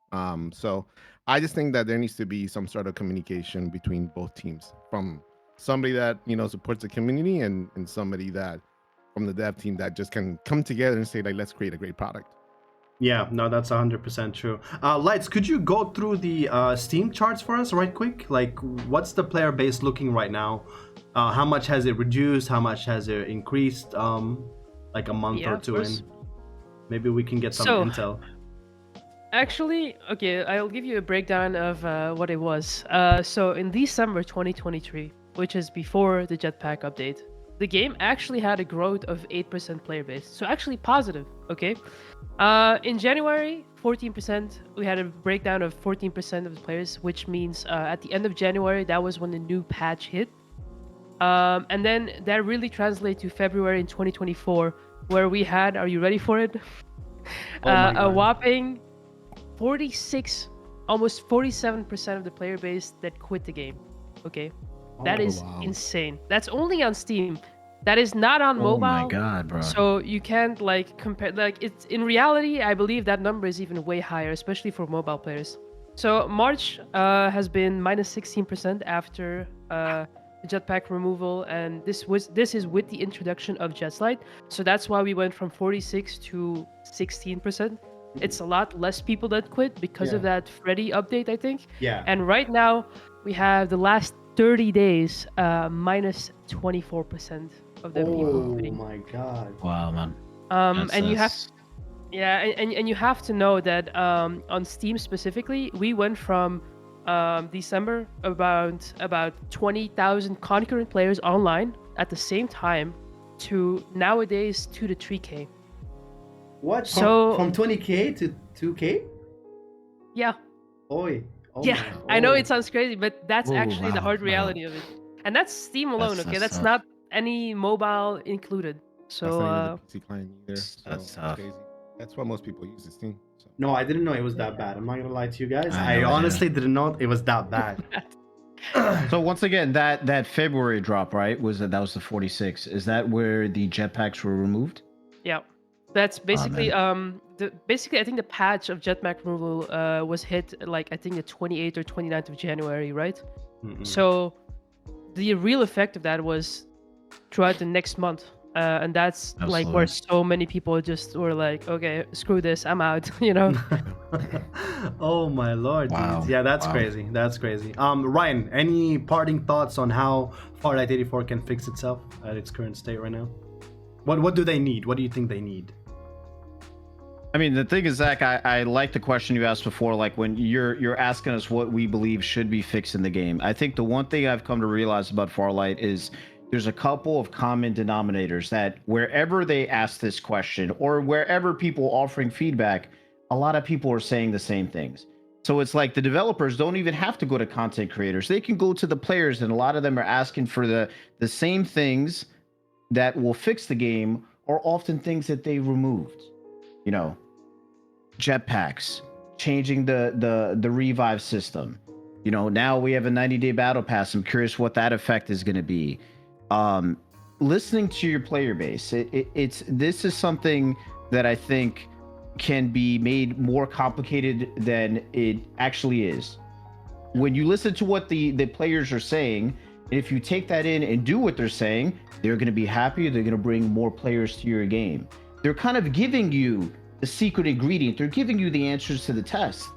S4: So I just think that there needs to be some sort of communication between both teams, from somebody that supports the community and somebody that from the dev team that just can come together and say like, let's create a great product.
S1: Yeah, no, that's 100% true. Lights, could you go through the Steam charts for us right quick? Like, what's the player base looking right now? How much has it reduced? How much has it increased? Like a month or two in? Maybe we can get some intel.
S2: Actually, okay, I'll give you a breakdown of what it was. So in December 2023, which is before the Jetpack update, the game actually had a growth of 8% player base. So actually positive, okay? In January, 14%, we had a breakdown of 14% of the players, which means at the end of January, that was when the new patch hit. And then that really translated to February in 2024, where we had, are you ready for it? A whopping 46, almost 47% of the player base that quit the game, okay? That is insane. That's only on Steam. That is not on mobile.
S3: Oh my god, bro.
S2: So you can't like compare. Like, it's in reality, I believe that number is even way higher, especially for mobile players. So March has been minus 16% after the jetpack removal, and this is with the introduction of Jetlight. So that's why we went from 46 to 16%. It's a lot less people that quit because of that Freddy update, I think.
S1: Yeah.
S2: And right now we have the last 30 days minus 24% of the people quitting.
S1: Oh my god.
S3: Wow, man.
S2: And you have and you have to know that on Steam specifically, we went from December about 20,000 concurrent players online at the same time to nowadays 2 to 3K.
S1: What?
S2: So
S1: from 20K to 2K?
S2: Yeah.
S1: Oi. Oh
S2: yeah, I know it sounds crazy, but that's actually the hard reality of it. And that's Steam alone, okay? That's not any mobile included. So
S4: that's not even the PC client either. So
S3: that's tough.
S4: Crazy. That's what most people use, Steam. So.
S1: No, I didn't know it was that bad. I'm not gonna lie to you guys. I honestly didn't know it was that bad.
S3: So once again, that February drop, right? That was the 46. Is that where the jetpacks were removed?
S2: Yeah. That's basically basically I think the patch of jetpack removal was hit like I think the 28th or 29th of January, right? So the real effect of that was throughout the next month, and that's like where so many people just were like, okay, screw this, I'm out,
S1: Oh my lord.
S3: Wow.
S1: Dude. Yeah, that's crazy. That's crazy. Ryan, any parting thoughts on how Farlight 84 can fix itself at its current state right now? What do they need? What do you think they need?
S3: I mean, the thing is, Zach, I like the question you asked before, like when you're asking us what we believe should be fixed in the game. I think the one thing I've come to realize about Farlight is there's a couple of common denominators that wherever they ask this question or wherever people offering feedback, a lot of people are saying the same things. So it's like the developers don't even have to go to content creators. They can go to the players, and a lot of them are asking for the same things that will fix the game, or often things that they removed. Jetpacks, changing the revive system. Now we have a 90-day battle pass. I'm curious what that effect is going to be. Listening to your player base, this is something that I think can be made more complicated than it actually is. when you listen to what the players are saying, and if you take that in and do what they're saying, they're going to be happy. They're going to bring more players to your game. They're kind of giving you the secret ingredient. They're giving you the answers to the test.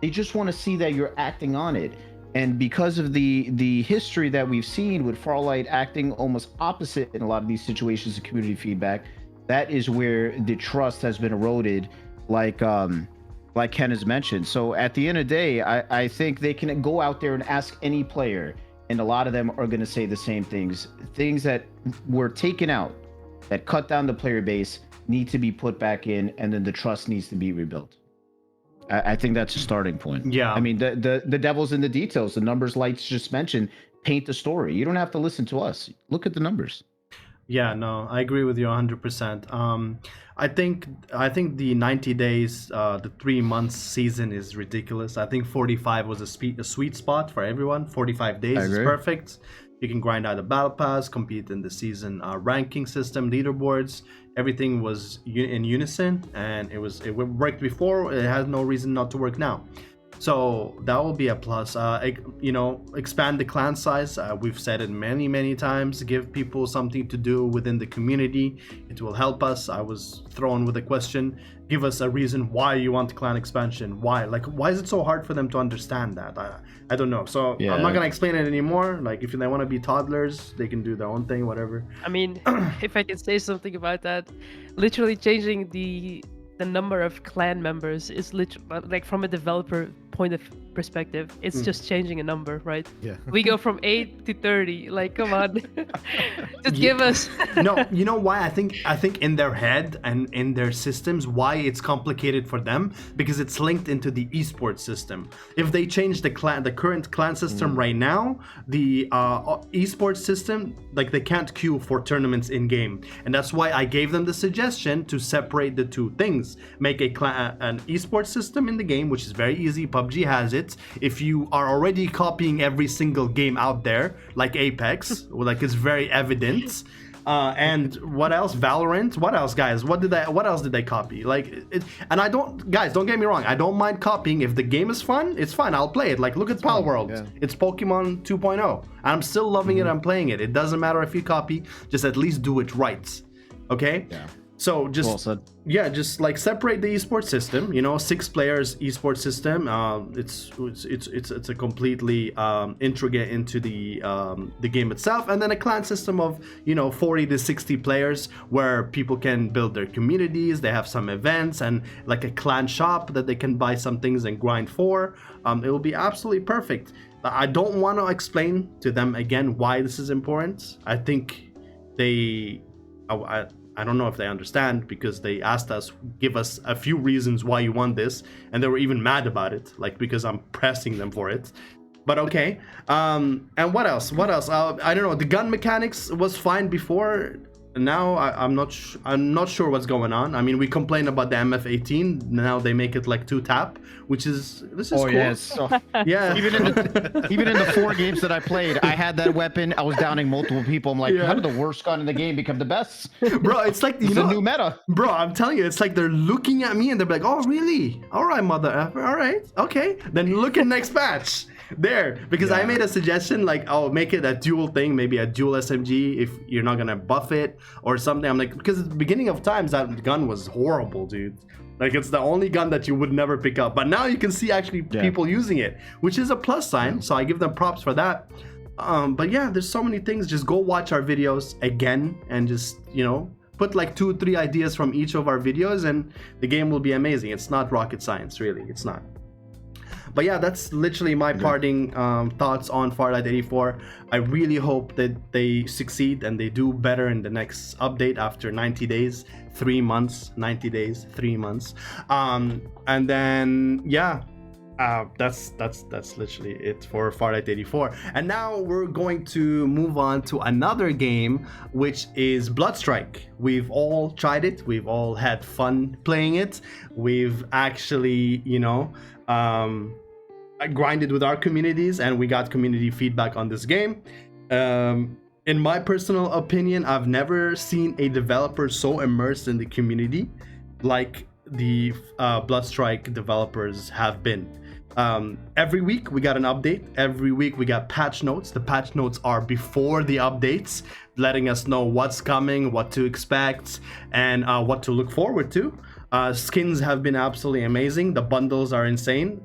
S3: They just want to see that you're acting on it. And because of the history that we've seen with Farlight acting almost opposite in a lot of these situations of community feedback, that is where the trust has been eroded, like Ken has mentioned. So at the end of the day, I think they can go out there and ask any player, and a lot of them are going to say the same things that were taken out, that cut down the player base, need to be put back in, and then the trust needs to be rebuilt. I think that's a starting point.
S1: Yeah.
S3: I mean, the devil's in the details. The numbers Lights just mentioned paint the story. You don't have to listen to us. Look at the numbers.
S1: Yeah, no, I agree with you 100%. I think the 90 days, the 3 months season is ridiculous. I think 45 was a sweet spot for everyone. 45 days is perfect. You can grind out a battle pass, compete in the season ranking system, leaderboards. Everything was in unison, and it worked before. It has no reason not to work now. So that will be a plus. Expand the clan size. We've said it many times. Give people something to do within the community. It will help us. I was thrown with a question. Give us a reason why you want clan expansion. Why is it so hard for them to understand that? I don't know. So yeah. I'm not gonna explain it anymore. Like, if they want to be toddlers, they can do their own thing, whatever.
S2: I mean, if I can say something about that, literally changing the number of clan members is literally, like, from a developer point of perspective, it's just changing a number, right?
S4: Yeah.
S2: We go from 8 to 30. Like, come on. Just give us.
S1: No, you know why? I think in their head and in their systems, why it's complicated for them, because it's linked into the esports system. If they change the current clan system right now, the esports system, like, they can't queue for tournaments in game, and that's why I gave them the suggestion to separate the two things. Make an esports system in the game, which is very easy. PUBG has it. If you are already copying every single game out there, like Apex, like, it's very evident. And what else? Valorant. What else, guys? What else did they copy? And don't get me wrong. I don't mind copying. If the game is fun, it's fun. I'll play it. Like, look at Palworld. Yeah. It's Pokemon 2.0. And I'm still loving it. I'm playing it. It doesn't matter if you copy. Just at least do it right. Okay? Yeah. So just like separate the esports system. 6 players esports system. It's a completely integrate into the game itself, and then a clan system of 40 to 60 players where people can build their communities. They have some events and like a clan shop that they can buy some things and grind for. It will be absolutely perfect. I don't want to explain to them again why this is important. I think I don't know if they understand, because they asked us, give us a few reasons why you want this, and they were even mad about it, like, because I'm pressing them for it. But okay. And what else? I don't know. The gun mechanics was fine before. Now I'm not sure what's going on. I mean, we complained about the MF18. Now they make it like 2-tap, this is cool.
S3: Yes. So,
S1: yeah.
S3: Even in the 4 games that I played, I had that weapon. I was downing multiple people. I'm like, how did the worst gun in the game become the best?
S1: Bro, it's like
S3: it's a new meta.
S1: Bro, I'm telling you, it's like they're looking at me and they're like, "Oh, really? All right, mother effer. All right, okay. Then look at next patch." There, because I made a suggestion, like, make it a dual thing, maybe a dual SMG if you're not gonna buff it or something. I'm like, because at the beginning of times that gun was horrible, dude. Like, it's the only gun that you would never pick up, but now you can see actually people using it, which is a plus sign. So I give them props for that. But yeah, there's so many things. Just go watch our videos again and just put like 2 or 3 ideas from each of our videos, and the game will be amazing. It's not rocket science, really. It's not. But yeah, that's literally my parting thoughts on Farlight 84. I really hope that they succeed and they do better in the next update after 90 days, 3 months, 90 days, 3 months. And then, that's literally it for Farlight 84. And now we're going to move on to another game, which is Bloodstrike. We've all tried it. We've all had fun playing it. We've actually, grinded with our communities, and we got community feedback on this game. In my personal opinion, I've never seen a developer so immersed in the community like the Bloodstrike developers have been. Every week we got an update. Every week we got patch notes. The patch notes are before the updates, letting us know what's coming, what to expect, and what to look forward to. Skins have been absolutely amazing. The bundles are insane.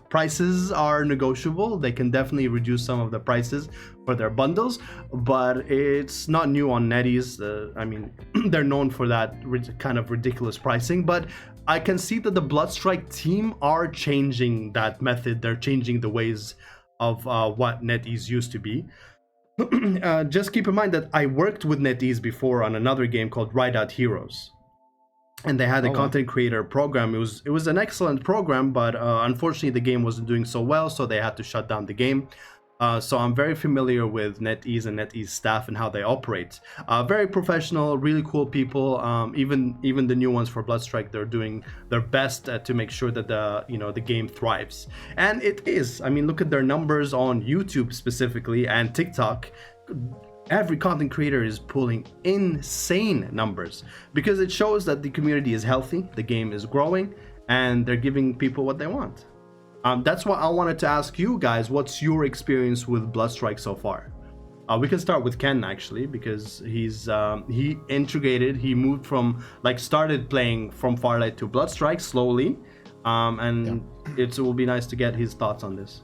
S1: Prices are negotiable. They can definitely reduce some of the prices for their bundles, but it's not new on NetEase. I mean, they're known for that kind of ridiculous pricing, but I can see that the Bloodstrike team are changing that method. They're changing the ways of what NetEase used to be. Just keep in mind that I worked with NetEase before on another game called Rideout Heroes. And they had a content creator program. It was an excellent program, but unfortunately the game wasn't doing so well, so they had to shut down the game. So I'm very familiar with NetEase and NetEase staff and how they operate. Very professional, really cool people. Even the new ones for Bloodstrike, they're doing their best to make sure that the game thrives. And it is. I mean, look at their numbers on YouTube specifically and TikTok. Every content creator is pulling insane numbers because it shows that the community is healthy, the game is growing, and they're giving people what they want. That's why I wanted to ask you guys, what's your experience with Bloodstrike so far? We can start with Ken actually, because he integrated, he moved from started playing from Farlight to Bloodstrike slowly, it will be nice to get his thoughts on this.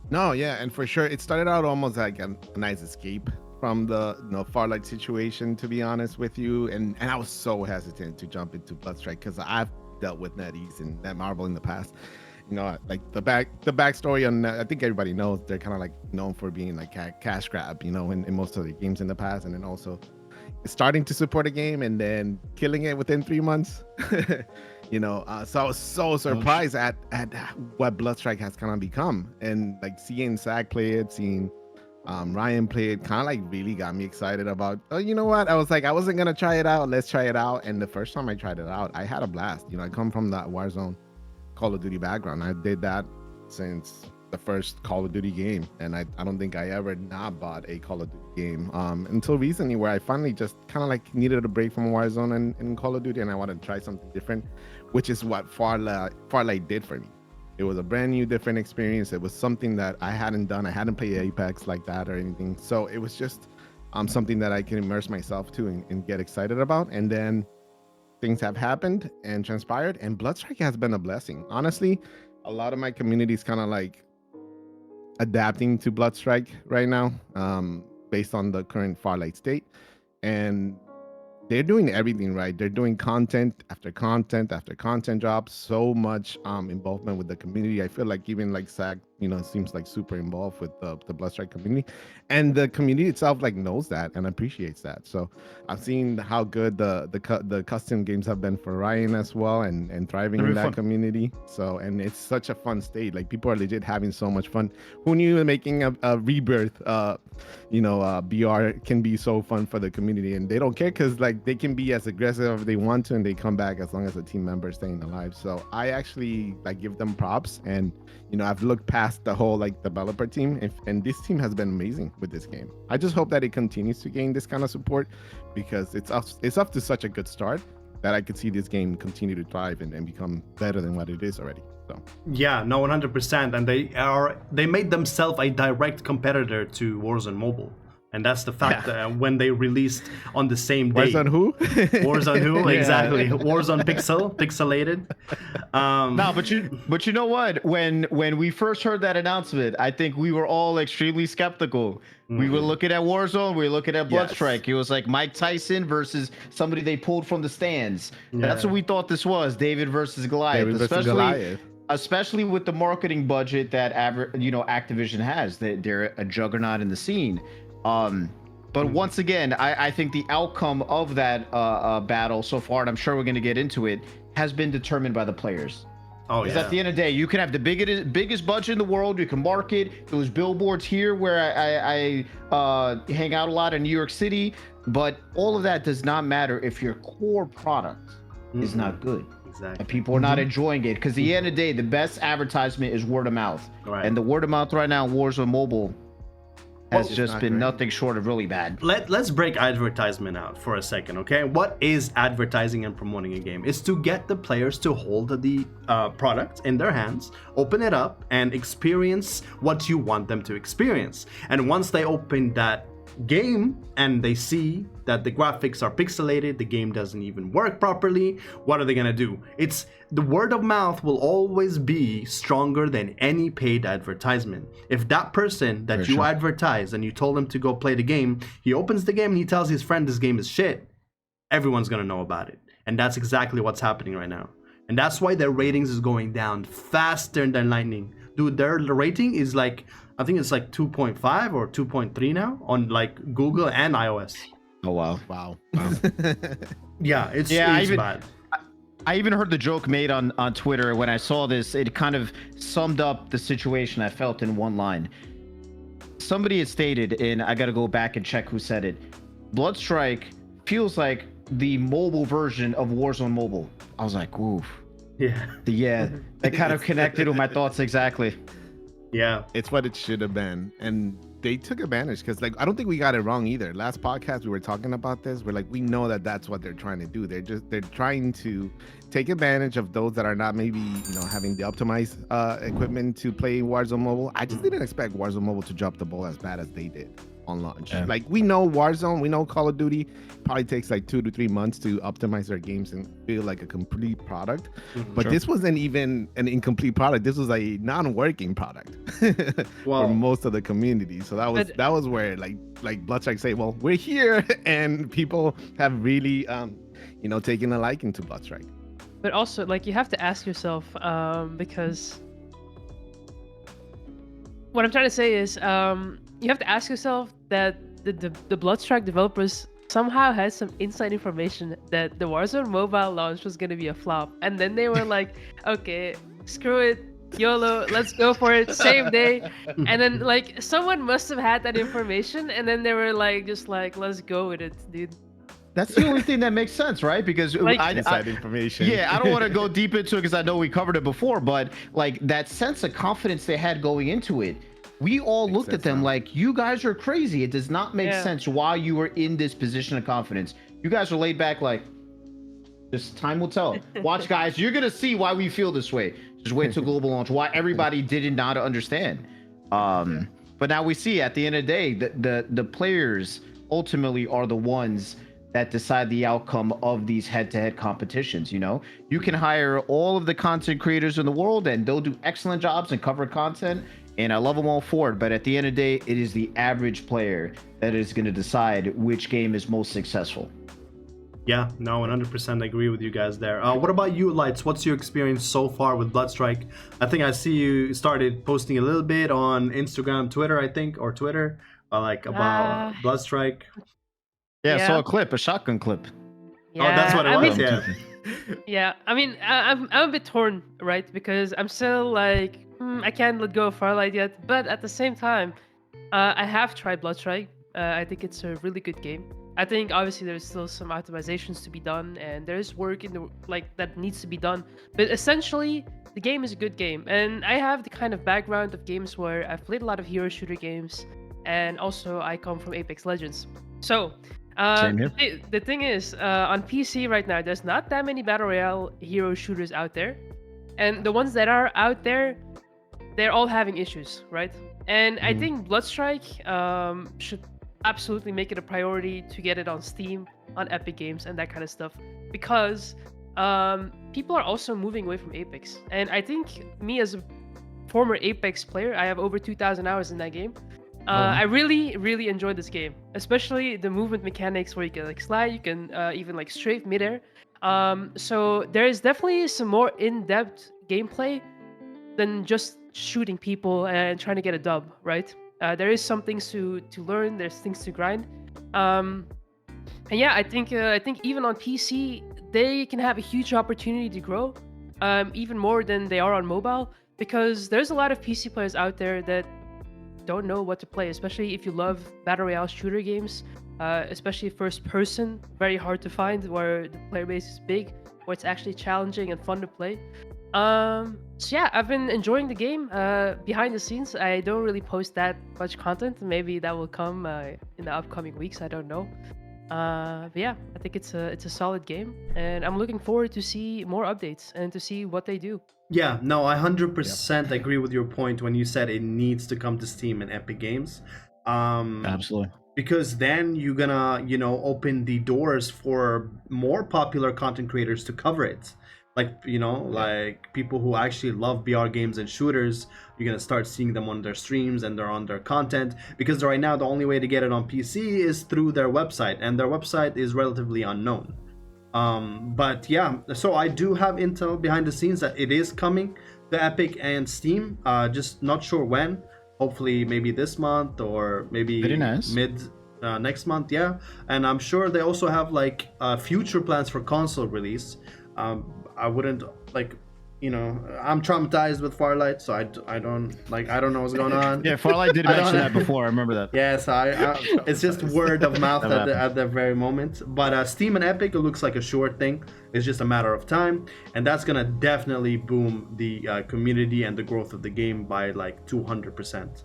S4: No, yeah, and for sure, it started out almost like a nice escape from the Farlight situation, to be honest with you, and I was so hesitant to jump into Bloodstrike because I've dealt with NetEase and Netmarble in the past. Like the backstory on I think everybody knows they're kind of like known for being like cash grab, in most of the games in the past, and then also starting to support a game and then killing it within 3 months. So I was so surprised at what Bloodstrike has kind of become, and like seeing Zach play it, seeing Ryan play it, kind of like really got me excited about, you know what, I was like, I wasn't gonna try it out, let's try it out. And the first time I tried it out, I had a blast. I come from that Warzone Call of Duty background. I did that since the first Call of Duty game, and I don't think I ever not bought a Call of Duty game until recently, where I finally just kind of like needed a break from Warzone and Call of Duty, and I wanted to try something different, which is what Farlight did for me. It was a brand new, different experience. It was something that I hadn't done. I hadn't played Apex like that or anything. So it was just something that I can immerse myself to and get excited about. And then things have happened and transpired, and Bloodstrike has been a blessing. Honestly, a lot of my community is kind of like adapting to Bloodstrike right now, based on the current Farlight state. And they're doing everything right. They're doing content after content after content drops. So much involvement with the community. I feel like even like Zach, seems like super involved with the Bloodstrike community, and the community itself like knows that and appreciates that. So I've seen how good the custom games have been for Ryan as well, and thriving in that community. So, and it's such a fun state. Like, people are legit having so much fun. Who knew making a rebirth BR can be so fun for the community, and they don't care because like they can be as aggressive if they want to, and they come back as long as the team member is staying alive. So I actually like give them props, and I've looked past the whole like developer team, and this team has been amazing with this game. I just hope that it continues to gain this kind of support, because it's off to such a good start that I could see this game continue to thrive and become better than what it is already. So
S1: yeah, no, 100%, and they made themselves a direct competitor to Warzone Mobile. And that's the fact that when they released on the same day.
S3: Warzone who?
S1: Warzone who? Yeah. Exactly. Warzone pixelated.
S3: No, but you know what? When we first heard that announcement, I think we were all extremely skeptical. Mm-hmm. We were looking at Warzone, we were looking at Bloodstrike. Yes. It was like Mike Tyson versus somebody they pulled from the stands. Yeah. That's what we thought this was, David versus Goliath. Especially with the marketing budget that Activision has. They're a juggernaut in the scene. But once again, I think the outcome of that battle so far, and I'm sure we're going to get into it, has been determined by the players. Oh, yeah. Because at the end of the day, you can have the biggest budget in the world. You can market. There was billboards here where I hang out a lot in New York City. But all of that does not matter if your core product is not good. Exactly. And people are not enjoying it. Because at the end of the day, the best advertisement is word of mouth. Right. And the word of mouth right now in Warzone Mobile has
S1: Well,
S3: just
S4: not
S3: been
S4: great.
S3: nothing short of really bad.
S1: Let's break advertisement out for a second, okay? What is advertising and promoting a game? It's to get the players to hold the product in their hands, open it up, and experience what you want them to experience. And once they open that game and they see that the graphics are pixelated, the game doesn't even work properly, what are they gonna do? It's the word of mouth will always be stronger than any paid advertisement. If that person that you advertise and you told him to go play the game, he opens the game and he tells his friend this game is shit, everyone's gonna know about it. And that's exactly what's happening right now. And that's why their ratings is going down faster than lightning. Dude, their rating is like, I think it's like 2.5 or 2.3 now on like Google and iOS.
S3: Oh wow.
S4: Wow.
S1: Yeah, it's bad.
S3: I even heard the joke made on Twitter when I saw this. It kind of summed up the situation I felt in one line. Somebody had stated, and I got to go back and check who said it, Bloodstrike feels like the mobile version of Warzone Mobile. I was like, oof.
S1: Yeah.
S3: That kind of connected with my thoughts exactly.
S1: Yeah.
S4: It's what it should have been, and they took advantage because, like, I don't think we got it wrong either. Last podcast we were talking about this. We're like, we know that that's what they're trying to do. They're trying to take advantage of those that are not maybe having the optimized equipment to play Warzone Mobile. I just didn't expect Warzone Mobile to drop the ball as bad as they did on launch.
S3: Yeah.
S4: Like, we know Warzone, we know Call of Duty probably takes like 2 to 3 months to optimize their games and feel like a complete product. But this wasn't even an incomplete product. This was a non-working product for most of the community. So that was where like Bloodstrike say, well, we're here, and people have really taken a liking to Bloodstrike.
S2: But also, like, you have to ask yourself, because what I'm trying to say is, you have to ask yourself that the Bloodstrike developers somehow had some inside information that the Warzone Mobile launch was going to be a flop. And then they were like, okay, screw it, YOLO, let's go for it, same day. And then, like, someone must have had that information, and then they were like, just like, let's go with it, dude.
S3: That's the only thing that makes sense, right? Because
S2: Like,
S4: inside information.
S3: Yeah, I don't want to go deep into it because I know we covered it before, but like that sense of confidence they had going into it, we all looked at them like, you guys are crazy. It does not make sense why you were in this position of confidence. You guys are laid back like, just time will tell. Watch, guys, you're going to see why we feel this way. Just wait till global launch, why everybody didn't know how to understand. But now we see at the end of the day, the players ultimately are the ones that decide the outcome of these head-to-head competitions. You can hire all of the content creators in the world and they'll do excellent jobs and cover content, and I love them all for it, but at the end of the day, it is the average player that is going to decide which game is most successful.
S1: Yeah, no, 100% agree with you guys there. What about you, Lights? What's your experience so far with Bloodstrike? I think I see you started posting a little bit on Instagram, Twitter, about Bloodstrike.
S3: Yeah, I saw a clip, a shotgun clip.
S2: Yeah,
S1: oh, that's what it was, yeah.
S2: Yeah, I mean, I'm a bit torn, right? Because I'm still like, I can't let go of Farlight yet. But at the same time, I have tried Bloodstrike. I think it's a really good game. I think obviously there's still some optimizations to be done, and there's work that needs to be done. But essentially, the game is a good game, and I have the kind of background of games where I've played a lot of hero shooter games, and also I come from Apex Legends. So. The thing is, on PC right now, there's not that many battle royale hero shooters out there, and the ones that are out there, they're all having issues, right? And I think Bloodstrike should absolutely make it a priority to get it on Steam, on Epic Games, and that kind of stuff, because people are also moving away from Apex. And I think me as a former Apex player, I have over 2,000 hours in that game. I really, really enjoyed this game, especially the movement mechanics where you can like slide, you can even like strafe midair. So there is definitely some more in-depth gameplay than just shooting people and trying to get a dub, right? There is some things to learn, there's things to grind. And yeah, I think even on PC, they can have a huge opportunity to grow, even more than they are on mobile, because there's a lot of PC players out there that don't know what to play, especially if you love battle royale shooter games, especially first person. Very hard to find where the player base is big, where it's actually challenging and fun to play. So yeah, I've been enjoying the game. Behind the scenes, I don't really post that much content. Maybe that will come in the upcoming weeks. I don't know. But yeah, I think it's a solid game, and I'm looking forward to see more updates and to see what they do.
S1: Yeah, no, I 100% agree with your point when you said it needs to come to Steam and Epic Games.
S3: Absolutely.
S1: Because then you're gonna, open the doors for more popular content creators to cover it. Like, like people who actually love VR games and shooters, you're gonna start seeing them on their streams and they're on their content. Because right now, the only way to get it on PC is through their website, and their website is relatively unknown. But yeah, so I do have intel behind the scenes that it is coming to Epic and Steam. Just not sure when. Hopefully, maybe this month or maybe mid next month. Yeah, and I'm sure they also have like future plans for console release. I wouldn't I'm traumatized with Farlight, so I don't know what's going on.
S3: Yeah, Farlight did mention that before. I remember that.
S1: Yes, it's just word of mouth at the very moment. But Steam and Epic, it looks like a sure thing. It's just a matter of time, and that's gonna definitely boom the community and the growth of the game by like 200%.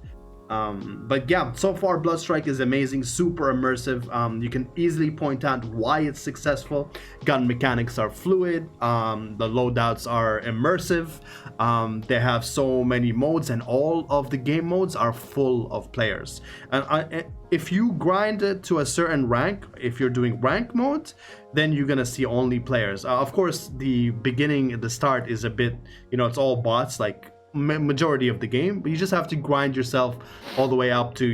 S1: But yeah, so far Bloodstrike is amazing, super immersive. You can easily point out why it's successful. Gun mechanics are fluid, the loadouts are immersive, they have so many modes, and all of the game modes are full of players. And if you grind it to a certain rank, if you're doing rank mode, then you're gonna see only players. Of course, the beginning, the start is a bit, it's all bots, like majority of the game, but you just have to grind yourself all the way up to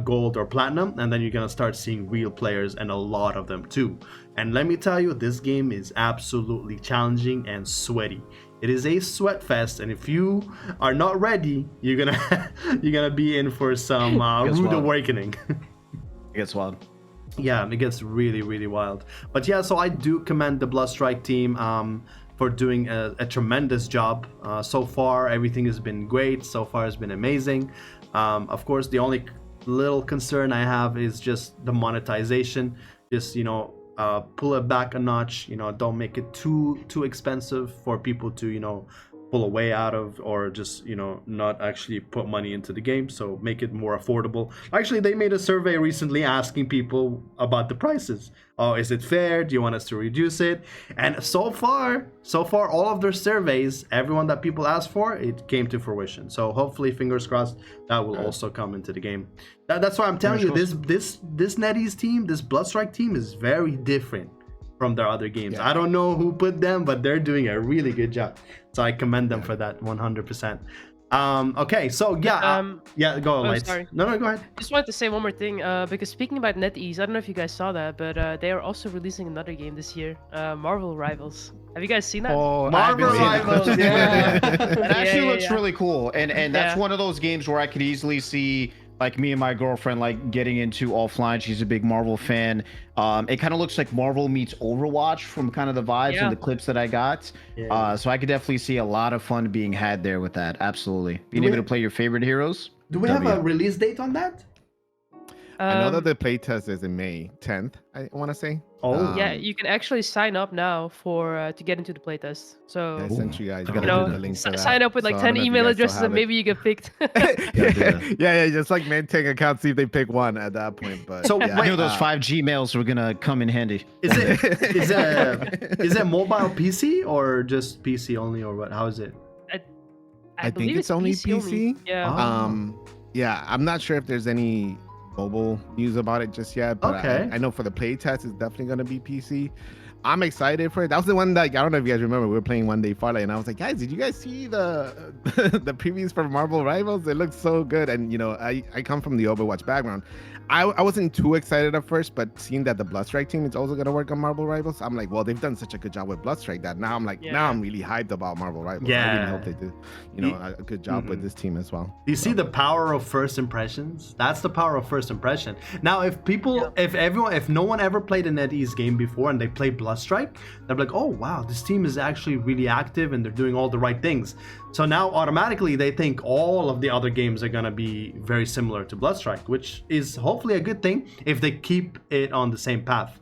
S1: gold or platinum, and then you're gonna start seeing real players, and a lot of them too. And let me tell you, this game is absolutely challenging and sweaty. It is a sweat fest, and if you are not ready, you're gonna be in for some rude awakening.
S3: It gets wild.
S1: Yeah, it gets really, really wild. But yeah, so I do commend the Bloodstrike team for doing a tremendous job. So far, everything has been great. So far, it's been amazing. Of course, the only little concern I have is just the monetization. Just, pull it back a notch. Don't make it too expensive for people to, pull away out of, or just not actually put money into the game. So make it more affordable. Actually, they made a survey recently asking people about the prices. Oh, is it fair? Do you want us to reduce it? And so far all of their surveys, everyone that people asked for, it came to fruition. So hopefully, fingers crossed, that will also come into the game. That's why I'm telling you, this NetEase team, this Bloodstrike team is very different from their other games. I don't know who put them, but they're doing a really good job. So I commend them for that 100%. Okay, so yeah, go on, Lights.
S2: Sorry.
S1: No, go ahead.
S2: Just wanted to say one more thing, because speaking about NetEase, I don't know if you guys saw that, but they are also releasing another game this year, Marvel Rivals. Have you guys seen that?
S3: Oh,
S1: Marvel Rivals, yeah.
S3: It actually looks really cool, and that's one of those games where I could easily see like me and my girlfriend like getting into offline. She's a big Marvel fan. It kind of looks like Marvel meets Overwatch from kind of the vibes and the clips that I got. So I could definitely see a lot of fun being had there with that. Absolutely. Being able to play your favorite heroes.
S1: Do we have a release date on that?
S4: I know that the playtest is in May 10th, I want to say.
S1: Oh.
S2: Yeah, you can actually sign up now for to get into the playtest. So
S4: I sent you guys
S2: the
S4: link for that.
S2: Sign up with like 10 email addresses and maybe you get picked.
S4: yeah, just like maintain accounts, see if they pick one at that point. But
S3: so I knew those 5 Gmails were gonna come in handy.
S1: Is it mobile PC or just PC only, or what? How is it?
S2: I
S4: think it's only PC.
S2: Yeah.
S4: Yeah, I'm not sure if there's any mobile news about it just yet, but I know for the playtest it's definitely going to be PC. I'm excited for it. That was the one that, I don't know if you guys remember, we were playing one day Farlight, and I was like, guys, did you guys see the the previews for Marvel Rivals? It looks so good. And I come from the Overwatch background. I wasn't too excited at first, but seeing that the Bloodstrike team is also going to work on Marvel Rivals, I'm like, well, they've done such a good job with Bloodstrike that now I'm like, now I'm really hyped about Marvel Rivals. I really hope they do a good job with this team as well.
S1: Do you see the power of first impressions? That's the power of first impression. Now, if people, if no one ever played a NetEase game before and they play Bloodstrike, they're like, oh wow, this team is actually really active and they're doing all the right things. So now automatically they think all of the other games are gonna be very similar to Bloodstrike, which is hopefully a good thing if they keep it on the same path.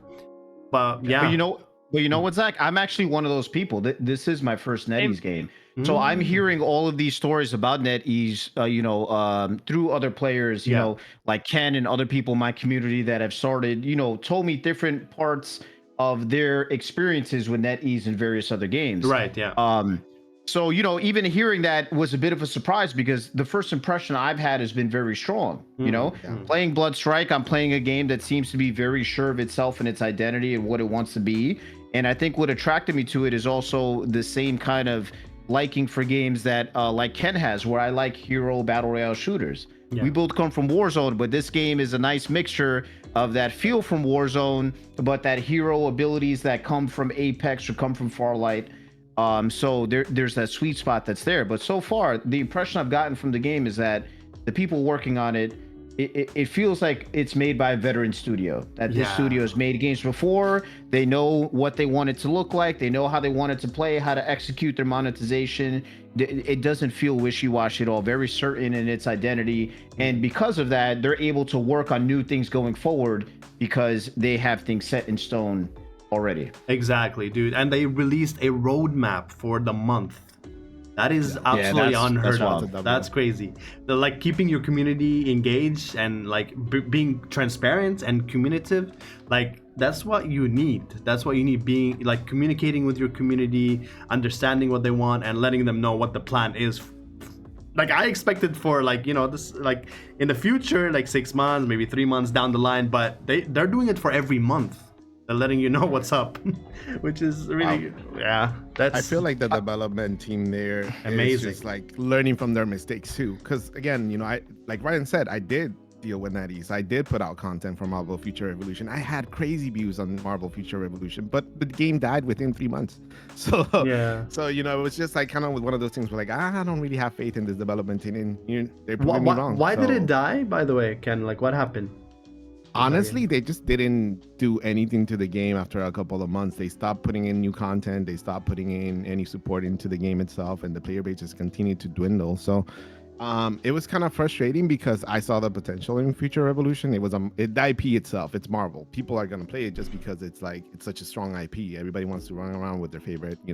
S1: But yeah,
S3: but But you know what, Zach? I'm actually one of those people. This is my first NetEase game. So I'm
S1: Mm.
S3: hearing all of these stories about NetEase, through other players, you
S1: Yeah.
S3: know, like Ken and other people in my community that have started, told me different parts of their experiences with NetEase and various other games.
S1: Right, yeah.
S3: So, even hearing that was a bit of a surprise because the first impression I've had has been very strong. Playing Bloodstrike, I'm playing a game that seems to be very sure of itself and its identity and what it wants to be. And I think what attracted me to it is also the same kind of liking for games that like Ken has, where I like hero battle royale shooters.
S1: Yeah.
S3: We both come from Warzone, but this game is a nice mixture of that feel from Warzone, but that hero abilities that come from Apex or come from Farlight. So there's that sweet spot that's there. But so far, the impression I've gotten from the game is that the people working on it feels like it's made by a veteran studio. That this studio has made games before. They know what they want it to look like. They know how they want it to play, how to execute their monetization. It doesn't feel wishy-washy at all. Very certain in its identity. And because of that, they're able to work on new things going forward because they have things set in stone already.
S1: Exactly, dude. And they released a roadmap for the month. That is absolutely unheard of. That's crazy. They're like keeping your community engaged and like being transparent and communicative. Like that's what you need. That's what you need. Being like communicating with your community, understanding what they want, and letting them know what the plan is. Like I expected for this like in the future, like 6 months, maybe 3 months down the line. But they're doing it for every month. They're letting you know what's up, which is really
S4: I feel like the development team there
S1: amazing.
S4: Is just like learning from their mistakes too. Because again, I like Ryan said, I did deal with NetEase. I did put out content for Marvel Future Revolution. I had crazy views on Marvel Future Revolution, but the game died within 3 months. So it was just like kind of one of those things where like I don't really have faith in this development team, and they're proving me wrong.
S1: Why did it die? By the way, Ken, like what happened?
S4: Honestly, they just didn't do anything to the game after a couple of months. They stopped putting in new content. They stopped putting in any support into the game itself, and the player base just continued to dwindle. So it was kind of frustrating because I saw the potential in Future Revolution. It was the IP itself. It's Marvel. People are gonna play it just because it's such a strong IP. Everybody wants to run around with their favorite,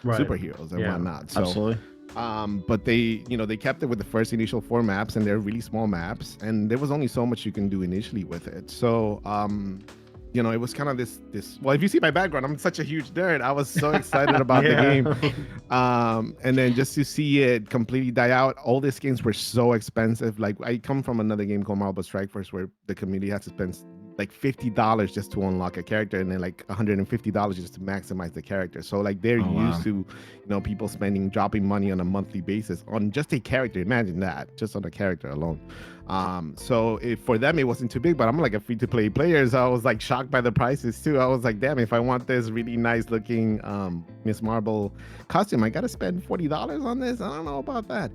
S4: superheroes and whatnot. So, absolutely. But they kept it with the first initial 4 maps, and they're really small maps, and there was only so much you can do initially with it. So it was kind of this well, if you see my background, I'm such a huge nerd. I was so excited about the game. And then just to see it completely die out, all these games were so expensive. Like I come from another game called Marvel Strike Force where the community has to spend like $50 just to unlock a character, and then like $150 just to maximize the character. So like they're used to people dropping money on a monthly basis on just a character. Imagine that, just on a character alone. So for them it wasn't too big, but I'm like a free-to-play player, so I was like shocked by the prices too. I was like, damn, if I want this really nice looking Miss Marvel costume, I gotta spend $40 on this. I don't know about that.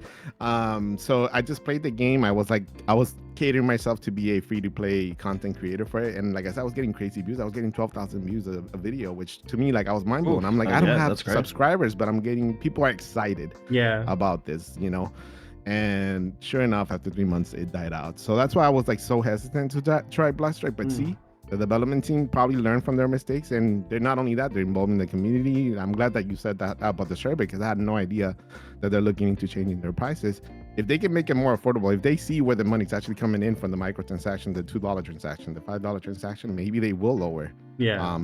S4: So I just played the game. I was catering myself to be a free-to-play content creator for it, and like I said, I was getting crazy views. I was getting 12,000 views a video, which to me, like, I was mind blown. I'm like, I don't have subscribers, but people are excited about this, and sure enough, after 3 months it died out. So that's why I was like so hesitant to try Bloodstrike. But see, the development team probably learned from their mistakes, and they're not only that, they're involved in the community. I'm glad that you said that about the server, because I had no idea that they're looking into changing their prices. If they can make it more affordable, if they see where the money's actually coming in from the microtransaction, the $2 transaction, the $5 transaction, maybe they will lower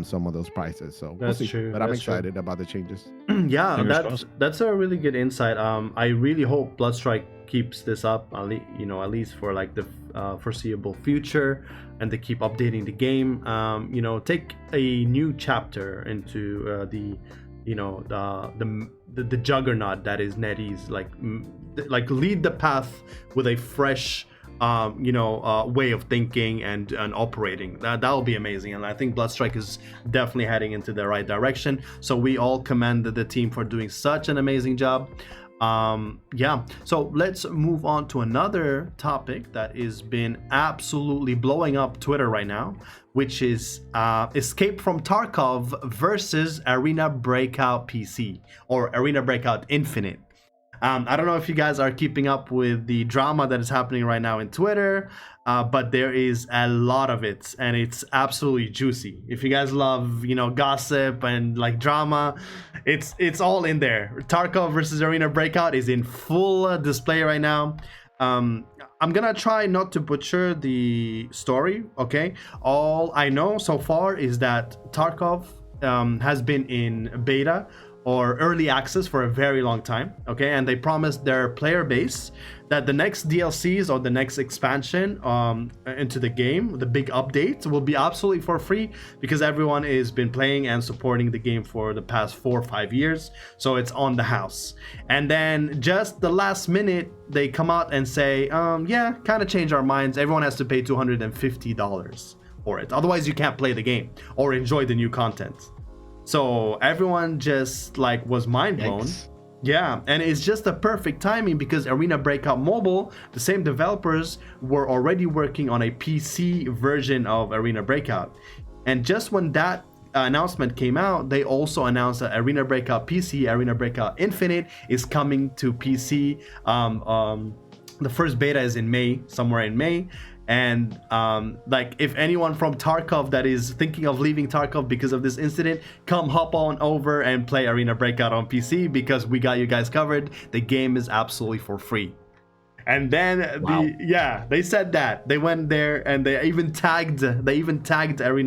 S4: some of those prices. So we'll see. True. But I'm excited about the changes.
S1: That's a really good insight. I really hope Bloodstrike keeps this up, at least for like the foreseeable future, and they keep updating the game. Take a new chapter into the juggernaut that is NetEase. Like lead the path with a fresh way of thinking and operating. That'll be amazing, and I think Bloodstrike is definitely heading into the right direction. So we all commend the team for doing such an amazing job. So let's move on to another topic that has been absolutely blowing up Twitter right now, which is Escape from Tarkov versus Arena Breakout PC, or Arena Breakout Infinite. I don't know if you guys are keeping up with the drama that is happening right now in Twitter, but there is a lot of it, and it's absolutely juicy. If you guys love, gossip and like drama, it's all in there. Tarkov versus Arena Breakout is in full display right now. I'm gonna try not to butcher the story, okay? All I know so far is that Tarkov has been in beta or early access for a very long time, okay? And they promised their player base that the next DLCs or the next expansion into the game, the big update, will be absolutely for free because everyone has been playing and supporting the game for the past 4 or 5 years, so it's on the house. And then just the last minute, they come out and say, yeah, kind of change our minds. Everyone has to pay $250 for it. Otherwise, you can't play the game or enjoy the new content. So everyone just like was mind blown.
S3: Yikes.
S1: Yeah, and it's just a perfect timing because Arena Breakout Mobile, the same developers, were already working on a PC version of Arena Breakout. And just when that announcement came out, they also announced that Arena Breakout PC, Arena Breakout Infinite, is coming to PC. The first beta is in May, somewhere in May. And like, if anyone from Tarkov that is thinking of leaving Tarkov because of this incident, come hop on over and play Arena Breakout on PC because we got you guys covered. The game is absolutely for free. And then
S3: Wow.
S1: they said that they went there and they even tagged Tarkov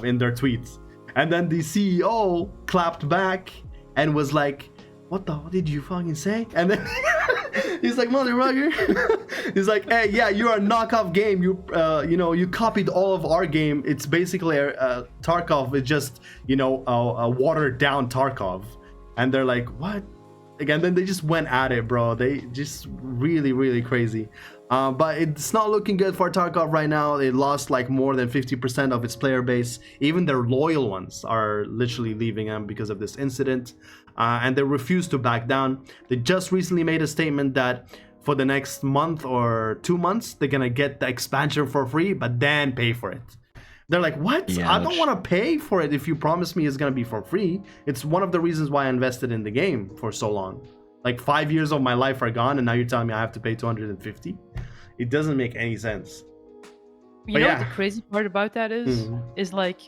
S1: in their tweets. And then the CEO clapped back and was like, what did you fucking say? And then he's like, motherfucker. He's like, hey, yeah, you're a knockoff game. You copied all of our game. It's basically Tarkov. It's just, a watered down Tarkov. And they're like, what? Again, then they just went at it, bro. They just really, really crazy. But it's not looking good for Tarkov right now. It lost like more than 50% of its player base. Even their loyal ones are literally leaving them because of this incident. And they refuse to back down. They just recently made a statement that for the next month or 2 months, they're gonna get the expansion for free, but then pay for it. They're like, what?
S3: Yeah,
S1: I don't want to pay for it if you promise me it's gonna be for free. It's one of the reasons why I invested in the game for so long. Like 5 years of my life are gone, and now you're telling me I have to pay $250? It doesn't make any sense.
S2: You
S1: But
S2: know
S1: yeah.
S2: what the crazy part about that is?
S1: Mhm.
S2: Is like,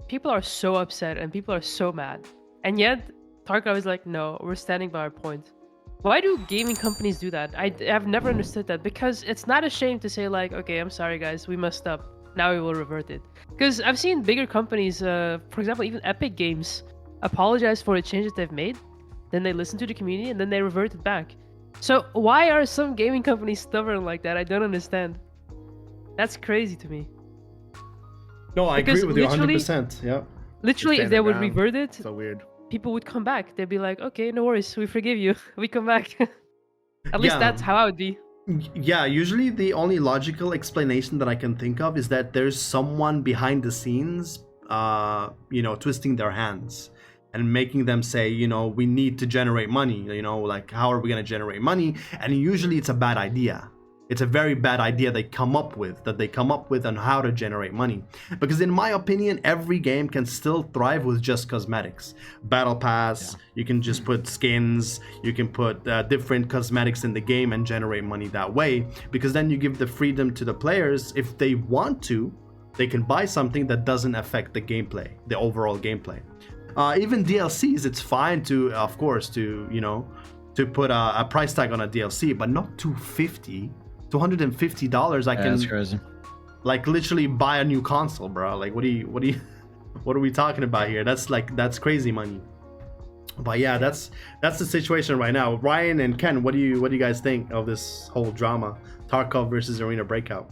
S2: people are so upset and people are so mad. And yet, Tarkov is like, no, we're standing by our point. Why do gaming companies do that? I've never understood that, because it's not a shame to say like, okay, I'm sorry guys, we messed up. Now we will revert it. Because I've seen bigger companies, for example, even Epic Games, apologize for a change that they've made. Then they listen to the community and then they revert it back. So why are some gaming companies stubborn like that? I don't understand. That's crazy to me.
S1: No, I
S2: Because
S1: agree with you
S2: literally-
S1: 100%. Yeah.
S2: Literally,
S4: stand
S2: if they
S4: their
S2: would
S4: ground.
S2: revert it,
S4: So weird.
S2: people would come back. They'd be like, okay, no worries, we forgive you. We come back. At least
S1: Yeah.
S2: that's how I would be.
S1: Yeah, usually the only logical explanation that I can think of is that there's someone behind the scenes, twisting their hands and making them say, we need to generate money. Like, how are we going to generate money? And usually it's a bad idea. It's a very bad idea they come up with on how to generate money. Because in my opinion, every game can still thrive with just cosmetics. Battle Pass, you can just put skins, you can put different cosmetics in the game and generate money that way. Because then you give the freedom to the players. If they want to, they can buy something that doesn't affect the gameplay, the overall gameplay. Even DLCs, it's fine to, of course, to put a price tag on a DLC, but not $250. $250 I
S3: That's
S1: can
S3: crazy.
S1: like literally buy a new console, bro. Like, what are we talking about here? That's crazy money. But yeah, that's the situation right now. Ryan and Ken, what do you guys think of this whole drama, Tarkov versus Arena Breakout?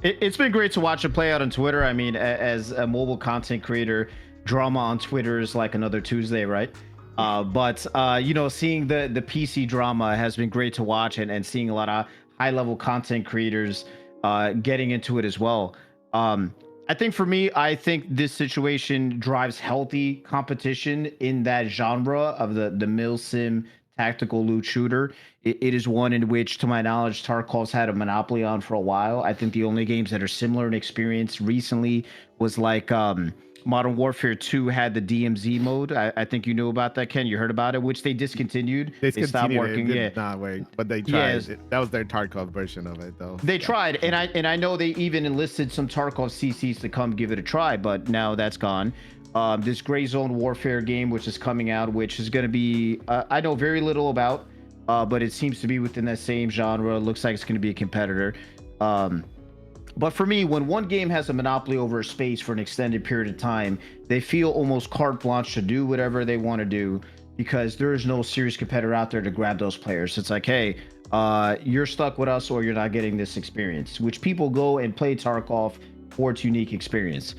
S3: It's been great to watch it play out on Twitter. I mean, as a mobile content creator, drama on Twitter is like another Tuesday, right? But seeing the PC drama has been great to watch, and seeing a lot of high-level content creators getting into it as well. I think for me, I think this situation drives healthy competition in that genre of the mil-sim tactical loot shooter. It is one in which, to my knowledge, Tarkov's had a monopoly on for a while. I think the only games that are similar in experience recently was like Modern Warfare 2 had the DMZ mode. I think you knew about that, Ken. You heard about it, which they discontinued.
S4: They
S3: stopped
S4: discontinued
S3: working.
S4: It did not work, but they tried.
S3: Yes.
S4: That was their Tarkov version of it, though.
S3: They tried, and I know they even enlisted some Tarkov CCs to come give it a try, but now that's gone. This Gray Zone Warfare game, which is coming out, which is going to be, I know very little about, but it seems to be within that same genre. Looks like it's going to be a competitor. But for me, when one game has a monopoly over a space for an extended period of time, they feel almost carte blanche to do whatever they want to do because there is no serious competitor out there to grab those players. It's like, hey, you're stuck with us or you're not getting this experience, which people go and play Tarkov for its unique experience.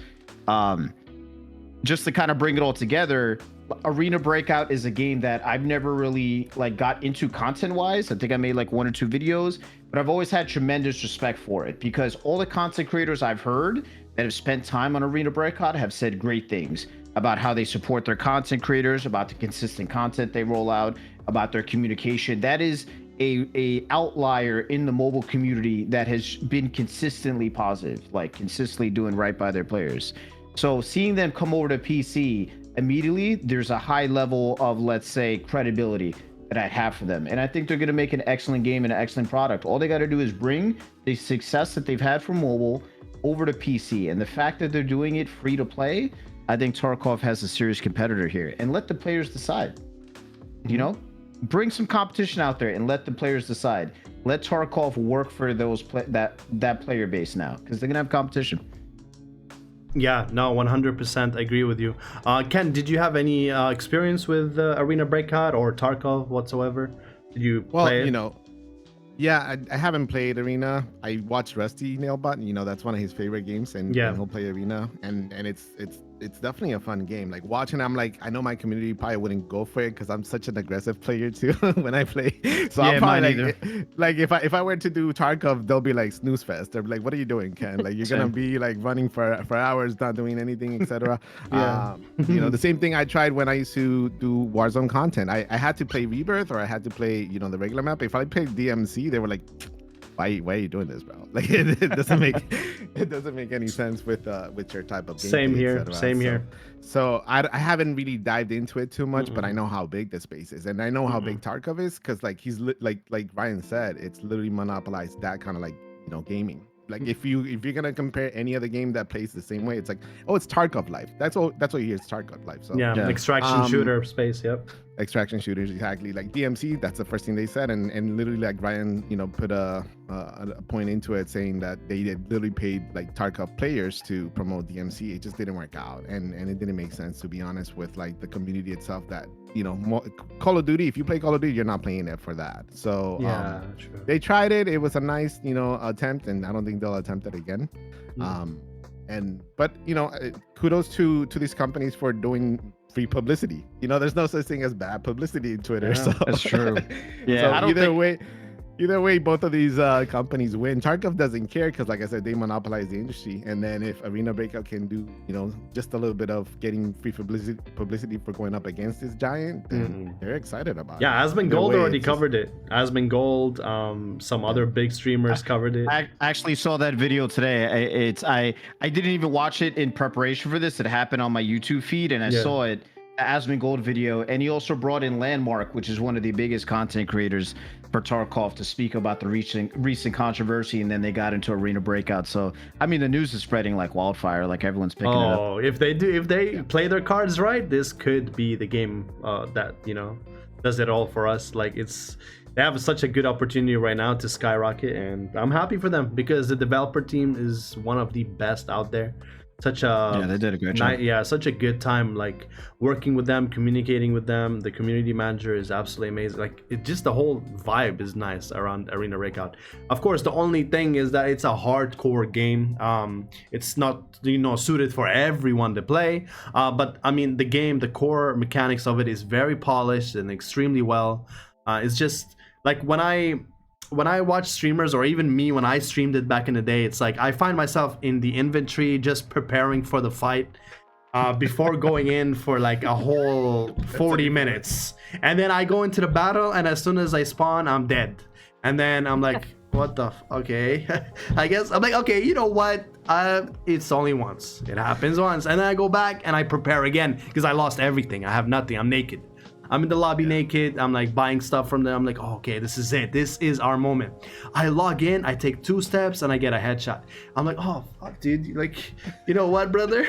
S3: Just to kind of bring it all together, Arena Breakout is a game that I've never really like got into content-wise. I think I made like 1 or 2 videos, but I've always had tremendous respect for it because all the content creators I've heard that have spent time on Arena Breakout have said great things about how they support their content creators, about the consistent content they roll out, about their communication. That is a outlier in the mobile community that has been consistently positive, like consistently doing right by their players. So seeing them come over to PC immediately, there's a high level of, let's say, credibility that I have for them. And I think they're going to make an excellent game and an excellent product. All they got to do is bring the success that they've had for mobile over to PC. And the fact that they're doing it free to play, I think Tarkov has a serious competitor here. And let the players decide. You know, bring some competition out there and let the players decide. Let Tarkov work for those that player base now, because they're going to have competition.
S1: Yeah, no, 100% agree with you. Ken, did you have any experience with Arena Breakout or Tarkov whatsoever? Did you play it?
S4: You know, yeah, I haven't played Arena. I watched Rusty Nailbot, you know, that's one of his favorite games, and he'll play Arena, and it's definitely a fun game. Like watching, I'm like, I know my community probably wouldn't go for it because I'm such an aggressive player too when I play. So I'm probably like if I were to do Tarkov, they'll be like snooze fest. They'll be like, what are you doing, Ken? Like you're gonna be like running for hours, not doing anything, etc. You know, the same thing I tried when I used to do Warzone content. I had to play Rebirth or I had to play, you know, the regular map. If I played DMC, they were like, why are you doing this, bro? Like it doesn't make any sense with your type of game.
S1: Same here.
S4: So I haven't really dived into it too much, but I know how big the space is, and I know how big Tarkov is because like he's like Ryan said, it's literally monopolized that kind of like, you know, gaming. Like if you're gonna compare any other game that plays the same way, it's like, oh, it's Tarkov life. That's what you hear is Tarkov life. So
S1: extraction shooter space. Yep.
S4: Extraction shooters, exactly. Like DMC, that's the first thing they said, and literally like Ryan, you know, put a point into it saying that they literally paid like Tarkov players to promote DMC. It just didn't work out, and it didn't make sense, to be honest, with like the community itself. That, you know, Call of Duty, if you play Call of Duty, you're not playing it for that. So
S1: true.
S4: They tried it. It was a nice, you know, attempt, and I don't think they'll attempt it again. But you know, kudos to these companies for doing free publicity. You know, there's no such thing as bad publicity in Twitter.
S3: Yeah,
S4: so
S3: that's true.
S4: Yeah, so either way, both of these companies win. Tarkov doesn't care because, like I said, they monopolize the industry. And then if Arena Breakout can do, you know, just a little bit of getting free publicity for going up against this giant, then they're excited about it.
S1: Yeah, Asmongold already covered it. Asmongold, some other big streamers covered it.
S3: I actually saw that video today. I didn't even watch it in preparation for this. It happened on my YouTube feed, and I saw it. Asmongold video, and he also brought in Landmark, which is one of the biggest content creators for Tarkov, to speak about the recent controversy, and then they got into Arena Breakout. So I mean, the news is spreading like wildfire, like everyone's picking it up.
S1: Oh, if they play their cards right, this could be the game that, you know, does it all for us. Like they have such a good opportunity right now to skyrocket, and I'm happy for them because the developer team is one of the best out there. They did a great job. Such a good time, like working with them, communicating with them. The community manager is absolutely amazing. Like the whole vibe is nice around Arena Breakout. Of course, the only thing is that it's a hardcore game. It's not, you know, suited for everyone to play. But I mean, the core mechanics of it is very polished and extremely well. It's just like when I watch streamers, or even me when I streamed it back in the day, it's like I find myself in the inventory just preparing for the fight before going in for like a whole 40 minutes. And then I go into the battle, and as soon as I spawn, I'm dead. And then I'm like, what the okay. I guess I'm like, okay, you know what, it's only once, it happens once, and then I go back and I prepare again because I lost everything. I have nothing, I'm naked, I'm in the lobby naked, I'm like buying stuff from them. I'm like, oh, okay, this is it, this is our moment. I log in, I take 2 steps and I get a headshot. I'm like, oh fuck, dude, like, you know what, brother,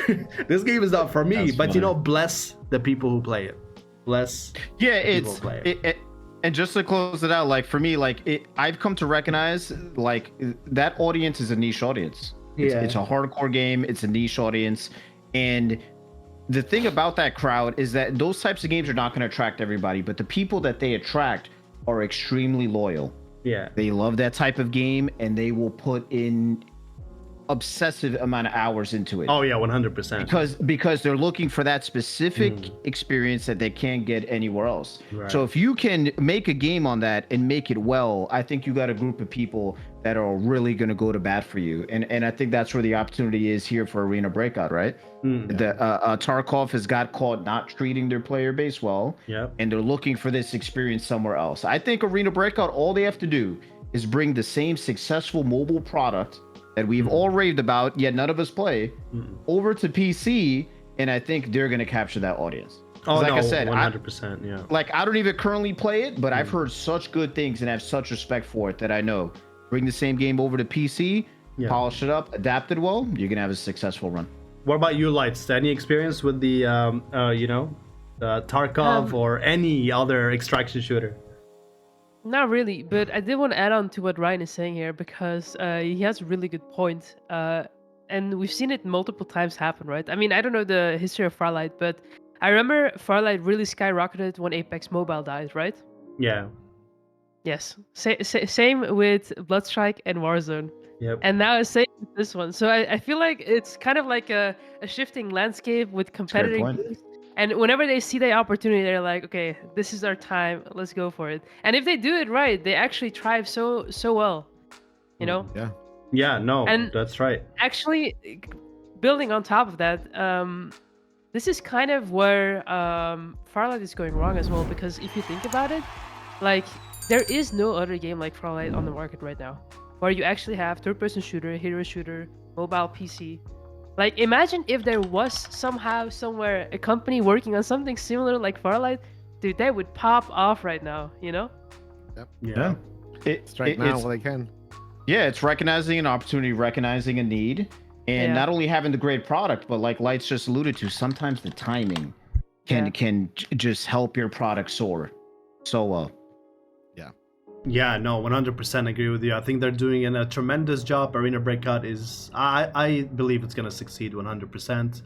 S1: this game is not for me.
S3: That's
S1: but
S3: funny.
S1: you know, bless the people who play it, bless
S3: Yeah,
S1: the people
S3: it's
S1: who play it.
S3: and just to close it out, like for me, like I've come to recognize like that audience is a niche audience. It's a hardcore game. It's a niche audience, and the thing about that crowd is that those types of games are not going to attract everybody, but the people that they attract are extremely loyal.
S1: Yeah.
S3: They love that type of game, and they will put in obsessive amount of hours into it.
S1: Oh yeah, 100%.
S3: Because they're looking for that specific experience that they can't get anywhere else.
S1: Right.
S3: So if you can make a game on that and make it well, I think you got a group of people that are really going to go to bat for you. And I think that's where the opportunity is here for Arena Breakout, right? The Tarkov has got caught not treating their player base well.
S1: Yep.
S3: And they're looking for this experience somewhere else. I think Arena Breakout, all they have to do is bring the same successful mobile product that we've all raved about, yet none of us play, over to PC, and I think they're going to capture that audience.
S1: Oh,
S3: like
S1: no,
S3: I said,
S1: 100%, yeah.
S3: Like, I don't even currently play it, but I've heard such good things and have such respect for it that I know. Bring the same game over to PC, polish it up, adapt it well, you're going to have a successful run.
S1: What about you, Lights? Any experience with the, Tarkov or any other extraction shooter?
S2: Not really, but I did want to add on to what Ryan is saying here because he has a really good point. And we've seen it multiple times happen, right? I mean, I don't know the history of Farlight, but I remember Farlight really skyrocketed when Apex Mobile died, right?
S1: Yeah.
S2: Yes. Same with Bloodstrike and Warzone.
S1: Yep.
S2: And now it's same with this one. So I feel like it's kind of like a shifting landscape with competitive games. And whenever they see the opportunity, they're like, okay, this is our time. Let's go for it. And if they do it right, they actually thrive so well, you know?
S4: Yeah.
S1: Yeah, no,
S2: And
S1: that's right.
S2: actually, building on top of that, this is kind of where Farlight is going wrong as well. Because if you think about it, like, there is no other game like Farlight on the market right now, where you actually have third-person shooter, hero shooter, mobile PC. Like, imagine if there was somehow, somewhere, a company working on something similar like Farlight, dude, they would pop off right now, you know?
S4: Yep.
S1: Yeah.
S4: Strike now while they can.
S3: Yeah, it's recognizing an opportunity, recognizing a need, and not only having the great product, but like Lights just alluded to, sometimes the timing can just help your product soar so well.
S1: Yeah, no, 100% agree with you. I think they're doing a tremendous job. Arena Breakout is, I believe it's going to succeed 100%.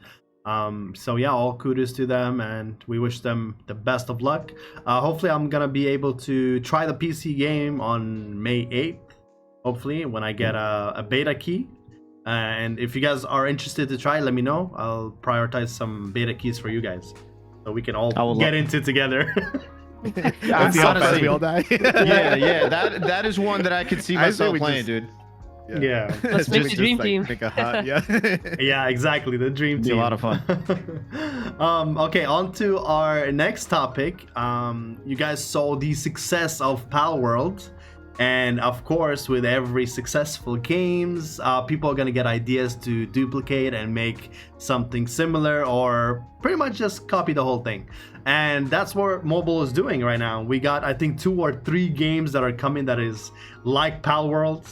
S1: So yeah, all kudos to them, and we wish them the best of luck. Hopefully I'm going to be able to try the PC game on May 8th, hopefully, when I get a beta key. And if you guys are interested to try, let me know. I'll prioritize some beta keys for you guys, so we can all get into it together.
S4: Let's see how fast we all die.
S3: That is one that I could see myself playing, dude.
S1: Yeah.
S2: Let's make the dream team.
S4: Make a hot,
S1: Yeah, exactly. The dream team.
S3: Be a lot of fun.
S1: Okay, on to our next topic. You guys saw the success of Palworld. And of course, with every successful games, people are going to get ideas to duplicate and make something similar, or pretty much just copy the whole thing. And that's what mobile is doing right now. We got, I think, 2 or 3 games that are coming that is like Palworld.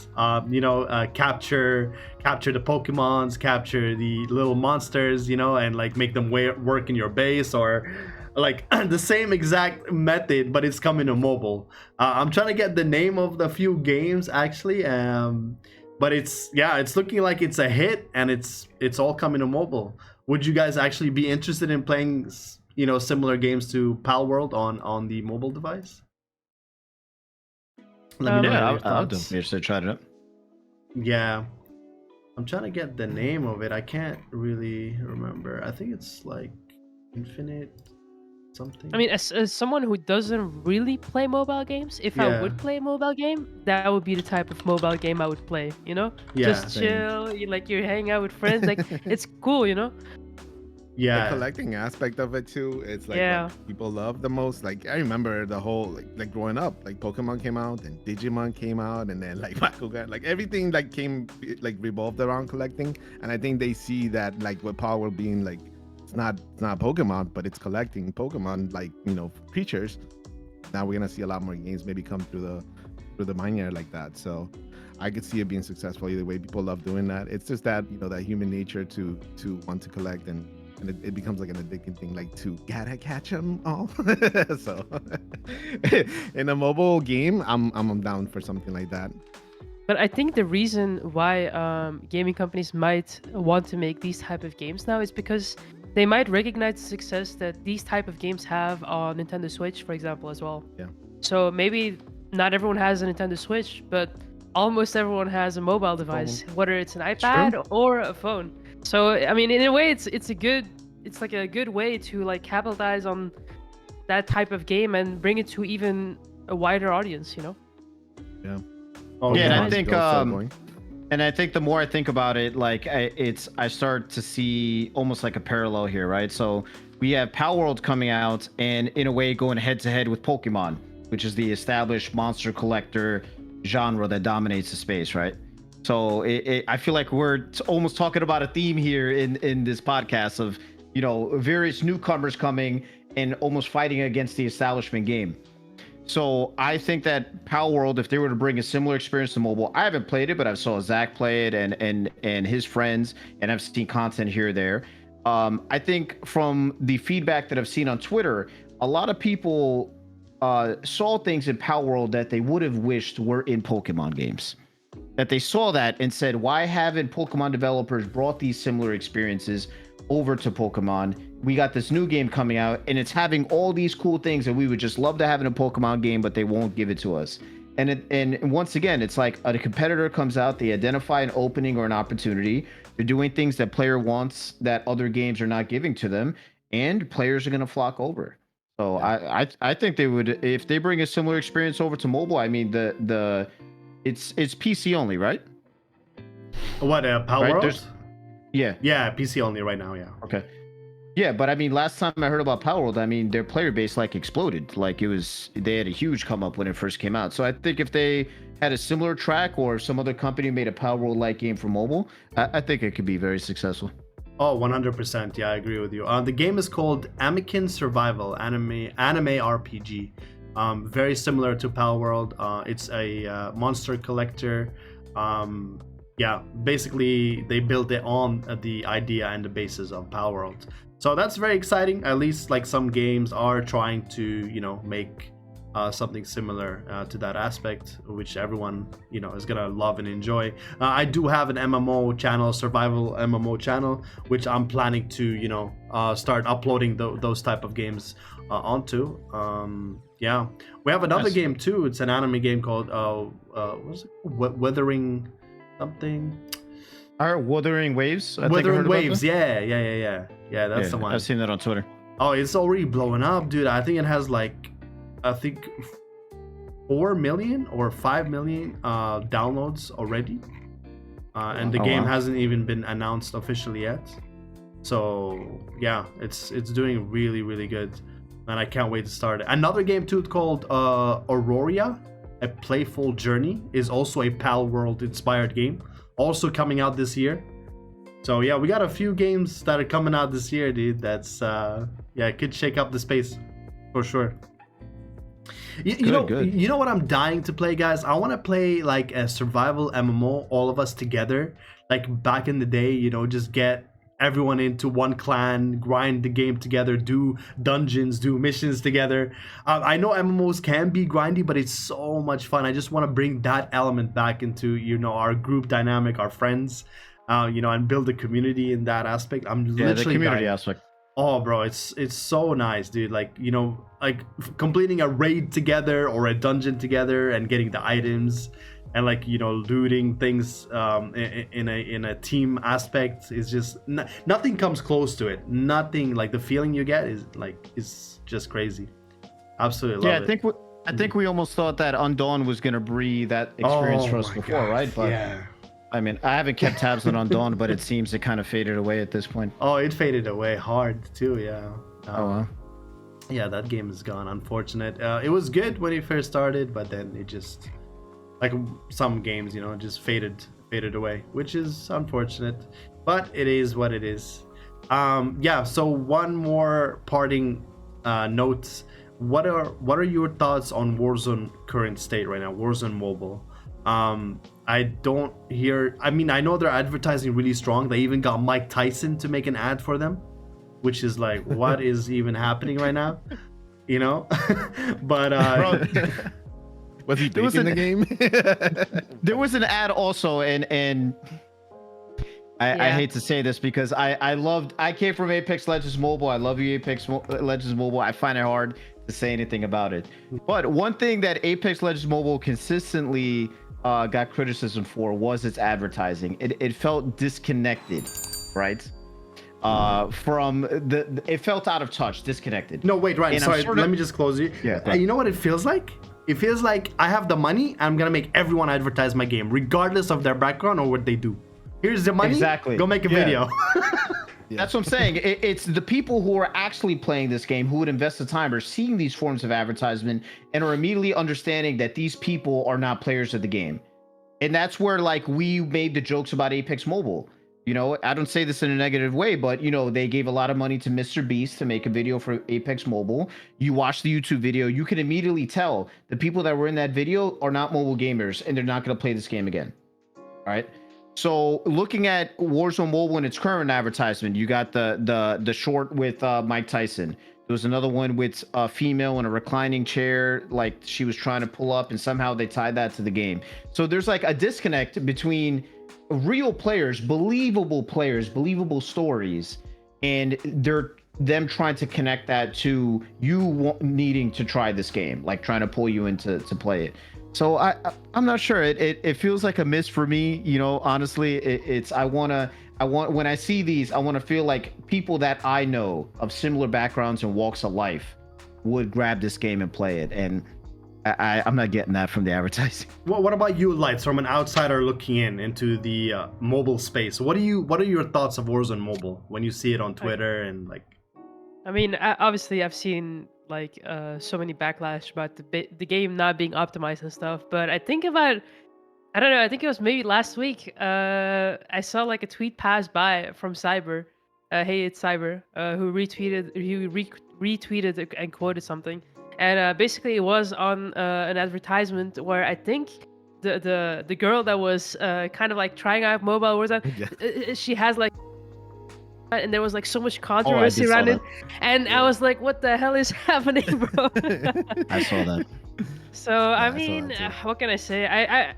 S1: Capture the Pokemons, capture the little monsters, and like make them work in your base, or like the same exact method, but it's coming to mobile. I'm trying to get the name of the few games actually, but it's looking like it's a hit, and it's all coming to mobile. Would you guys actually be interested in playing, similar games to Palworld on the mobile device? Let me know your thoughts.
S3: I'll try it out.
S1: Yeah, I'm trying to get the name of it. I can't really remember. I think it's like Infinite something.
S2: I mean, as someone who doesn't really play mobile games, if I would play a mobile game, that would be the type of mobile game I would play, Just chill, you're hanging out with friends, like, it's cool,
S1: Yeah.
S4: The collecting aspect of it too, it's like
S2: Yeah.
S4: what people love the most. Like I remember the whole like growing up, like Pokemon came out and Digimon came out, and then like Bakugan, like everything like came like revolved around collecting. And I think they see that like with Power being like it's not Pokemon, but it's collecting Pokemon like creatures. Now we're gonna see a lot more games maybe come through the mine like that. So I could see it being successful either way. People love doing that. It's just that that human nature to want to collect and it becomes like an addicting thing, like to gotta catch them all. So in a mobile game, I'm down for something like that.
S2: But I think the reason why gaming companies might want to make these type of games now is because they might recognize the success that these type of games have on Nintendo Switch, for example, as well.
S4: Yeah.
S2: So maybe not everyone has a Nintendo Switch, but almost everyone has a mobile device, whether it's an iPad or a phone. So I mean, in a way, it's like a good way to like capitalize on that type of game and bring it to even a wider audience.
S4: Yeah.
S1: Oh,
S3: Yeah, and
S1: yeah.
S3: I think and I think the more I think about it, like I start to see almost like a parallel here, right? So we have Palworld coming out and in a way going head to head with Pokemon, which is the established monster collector genre that dominates the space, right? So I feel like we're almost talking about a theme here in this podcast of various newcomers coming and almost fighting against the establishment game. So I think that Palworld, if they were to bring a similar experience to mobile, I haven't played it, but I saw Zach play it and his friends, and I've seen content here or there. I think from the feedback that I've seen on Twitter, a lot of people saw things in Palworld that they would have wished were in Pokemon games. That they saw that and said, why haven't Pokemon developers brought these similar experiences over to Pokemon? We got this new game coming out and it's having all these cool things that we would just love to have in a Pokemon game, but they won't give it to us. And once again, it's like a competitor comes out, they identify an opening or an opportunity. They're doing things that player wants that other games are not giving to them, and players are going to flock over. So I think they would, if they bring a similar experience over to mobile. I mean, it's PC only, right?
S1: What, Palworld?
S3: Right, yeah.
S1: Yeah, PC only right now, yeah.
S3: Okay. Yeah, but I mean, last time I heard about Palworld, I mean, their player base like exploded. Like they had a huge come up when it first came out. So I think if they had a similar track or some other company made a Palworld-like game for mobile, I think it could be very successful.
S1: Oh, 100%. Yeah, I agree with you. The game is called Amiken Survival, anime RPG. Very similar to Palworld. It's a monster collector. Yeah, basically they built it on the idea and the basis of Palworld. So that's very exciting. At least like some games are trying to, make something similar to that aspect, which everyone, is gonna love and enjoy. I do have an MMO channel, survival MMO channel, which I'm planning to, start uploading those type of games onto. Yeah, we have another game too. It's an anime game called what's it called? Weathering something.
S3: Wuthering Waves.
S1: Wuthering Waves. Yeah. That's the one.
S3: I've seen that on Twitter.
S1: Oh, it's already blowing up, dude. I think it has 4 million or 5 million downloads already, and the game hasn't even been announced officially yet. So yeah, it's doing really, really good, and I can't wait to start it. Another game too called Aurora, A Playful Journey, is also a Palworld inspired game, also coming out this year. So yeah, we got a few games that are coming out this year, dude. That's it could shake up the space for sure. You know what I'm dying to play, guys? I want to play like a survival MMO, all of us together, like back in the day. Just get everyone into one clan, grind the game together, do dungeons, do missions together. I know MMOs can be grindy, but it's so much fun. I just want to bring that element back into our group dynamic, our friends, and build a community in that aspect. I'm literally
S3: the community
S1: dying.
S3: aspect.
S1: Oh, bro, it's so nice, dude. Like, like completing a raid together or a dungeon together and getting the items and like, looting things in a team aspect is just nothing comes close to it. Nothing, like the feeling you get is just crazy. Absolutely love it.
S3: I think we almost thought that Undawn was gonna breed that experience for us before, right? But I mean, I haven't kept tabs on Undawn, but it seems it kind of faded away at this point.
S1: Oh, it faded away hard too. Yeah.
S3: Oh well.
S1: Yeah, that game is gone. Unfortunate. It was good when it first started, but then it just, like some games, you know, just faded away, which is unfortunate. But it is what it is. Yeah. So one more parting note. What are your thoughts on Warzone current state right now? Warzone Mobile. I don't hear. I mean, I know they're advertising really strong. They even got Mike Tyson to make an ad for them, which is like, what is even happening right now? You know, but
S4: was he taking the game?
S3: There was an ad also, and I hate to say this because I came from Apex Legends Mobile. I love you, Apex Legends Mobile. I find it hard to say anything about it. But one thing that Apex Legends Mobile consistently got criticism for was its advertising. It felt disconnected, right? From it felt out of touch, disconnected.
S1: No, wait, right. Sorry, let me just close you.
S3: Yeah.
S1: You know what it feels like? It feels like I have the money and I'm gonna make everyone advertise my game, regardless of their background or what they do. Here's the money.
S3: Exactly.
S1: Go make a video.
S3: That's what I'm saying. It's the people who are actually playing this game, who would invest the time, are seeing these forms of advertisement and are immediately understanding that these people are not players of the game. And that's where, like, we made the jokes about Apex Mobile. You know, I don't say this in a negative way, but, you know, they gave a lot of money to Mr. Beast to make a video for Apex Mobile. You watch the YouTube video, you can immediately tell the people that were in that video are not mobile gamers and they're not going to play this game again. All right. So looking at Warzone Mobile in its current advertisement, you got the short with Mike Tyson. There was another one with a female in a reclining chair, like she was trying to pull up, and somehow they tied that to the game. So there's like a disconnect between real players, believable stories, and them trying to connect that to you needing to try this game, like trying to pull you into to play it. So I'm not sure. It feels like a miss for me. You know, honestly, I want when I see these, I want to feel like people that I know of similar backgrounds and walks of life would grab this game and play it. And I'm not getting that from the advertising.
S1: What about you, Lights, from an outsider looking into the mobile space? What are your thoughts of Warzone Mobile when you see it on Twitter and like?
S2: I mean, obviously, I've seen like so many backlash about the game not being optimized and stuff, but I think about, I don't know, I think it was maybe last week, I saw like a tweet pass by from Cyber, hey, it's Cyber, who retweeted and quoted something, and basically it was on an advertisement where I think the girl that was kind of like trying out mobile Warzone, she has like, and there was like so much controversy around it, and I was like, what the hell is happening, bro?
S3: I saw that.
S2: So I mean, what can I say? I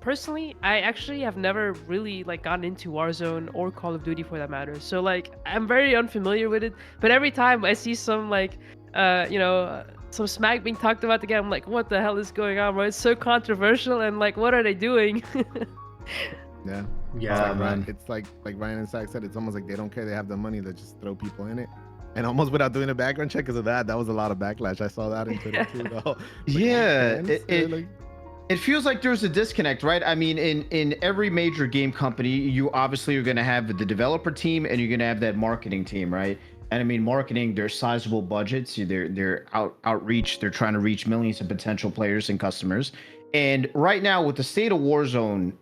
S2: personally, I actually have never really like gotten into Warzone or Call of Duty for that matter. So like, I'm very unfamiliar with it. But every time I see some like, you know, some smack being talked about again, I'm like, what the hell is going on, bro? It's so controversial, and like, what are they doing?
S1: Yeah,
S4: man. It's like Ryan and Zach said, it's almost like they don't care. They have the money to just throw people in it. And almost without doing a background check because of that was a lot of backlash. I saw that in Twitter too, though.
S3: It feels like there's a disconnect, right? I mean, in every major game company, you obviously are going to have the developer team and you're going to have that marketing team, right? And I mean, marketing, they're sizable budgets. They're outreach. They're trying to reach millions of potential players and customers. And right now, with the state of Warzone,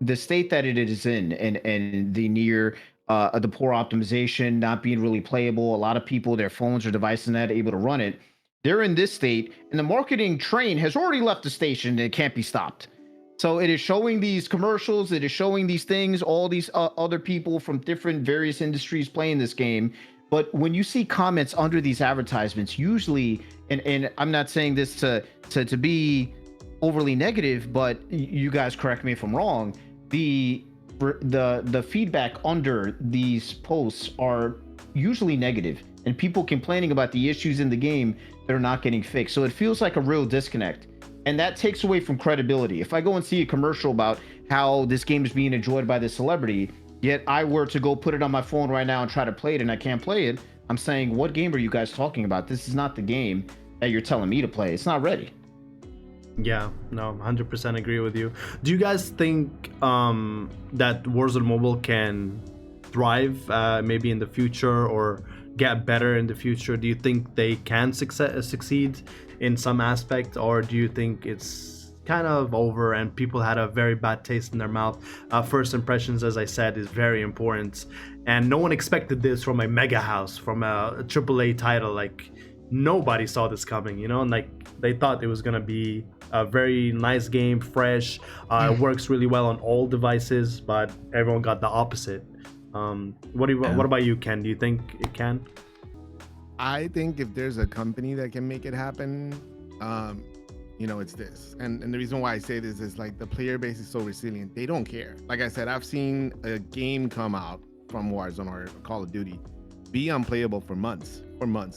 S3: the state that it is in, and the near the poor optimization, not being really playable, a lot of people, their phones or devices not able to run it. They're in this state, and the marketing train has already left the station and it can't be stopped. So it is showing these commercials, it is showing these things, all these other people from different various industries playing this game. But when you see comments under these advertisements, usually, and I'm not saying this to be overly negative, but you guys correct me if I'm wrong, the feedback under these posts are usually negative, and people complaining about the issues in the game that are not getting fixed. So it feels like a real disconnect, and that takes away from credibility. If I go and see a commercial about how this game is being enjoyed by this celebrity, yet I were to go put it on my phone right now and try to play it and I can't play it, I'm saying, what game are you guys talking about? This is not the game that you're telling me to play. It's not ready.
S1: Yeah, no, 100% agree with you. Do you guys think that Warzone Mobile can thrive maybe in the future or get better in the future? Do you think they can succeed in some aspect, or do you think it's kind of over and people had a very bad taste in their mouth? First impressions, as I said, is very important, and no one expected this from a mega house, from a AAA title. Like, nobody saw this coming, you know, and like they thought it was gonna be a very nice game, fresh. It works really well on all devices, but everyone got the opposite. What about you, Ken? Do you think it can?
S4: I think if there's a company that can make it happen, it's this. And the reason why I say this is like the player base is so resilient. They don't care. Like I said, I've seen a game come out from Warzone or Call of Duty be unplayable for months,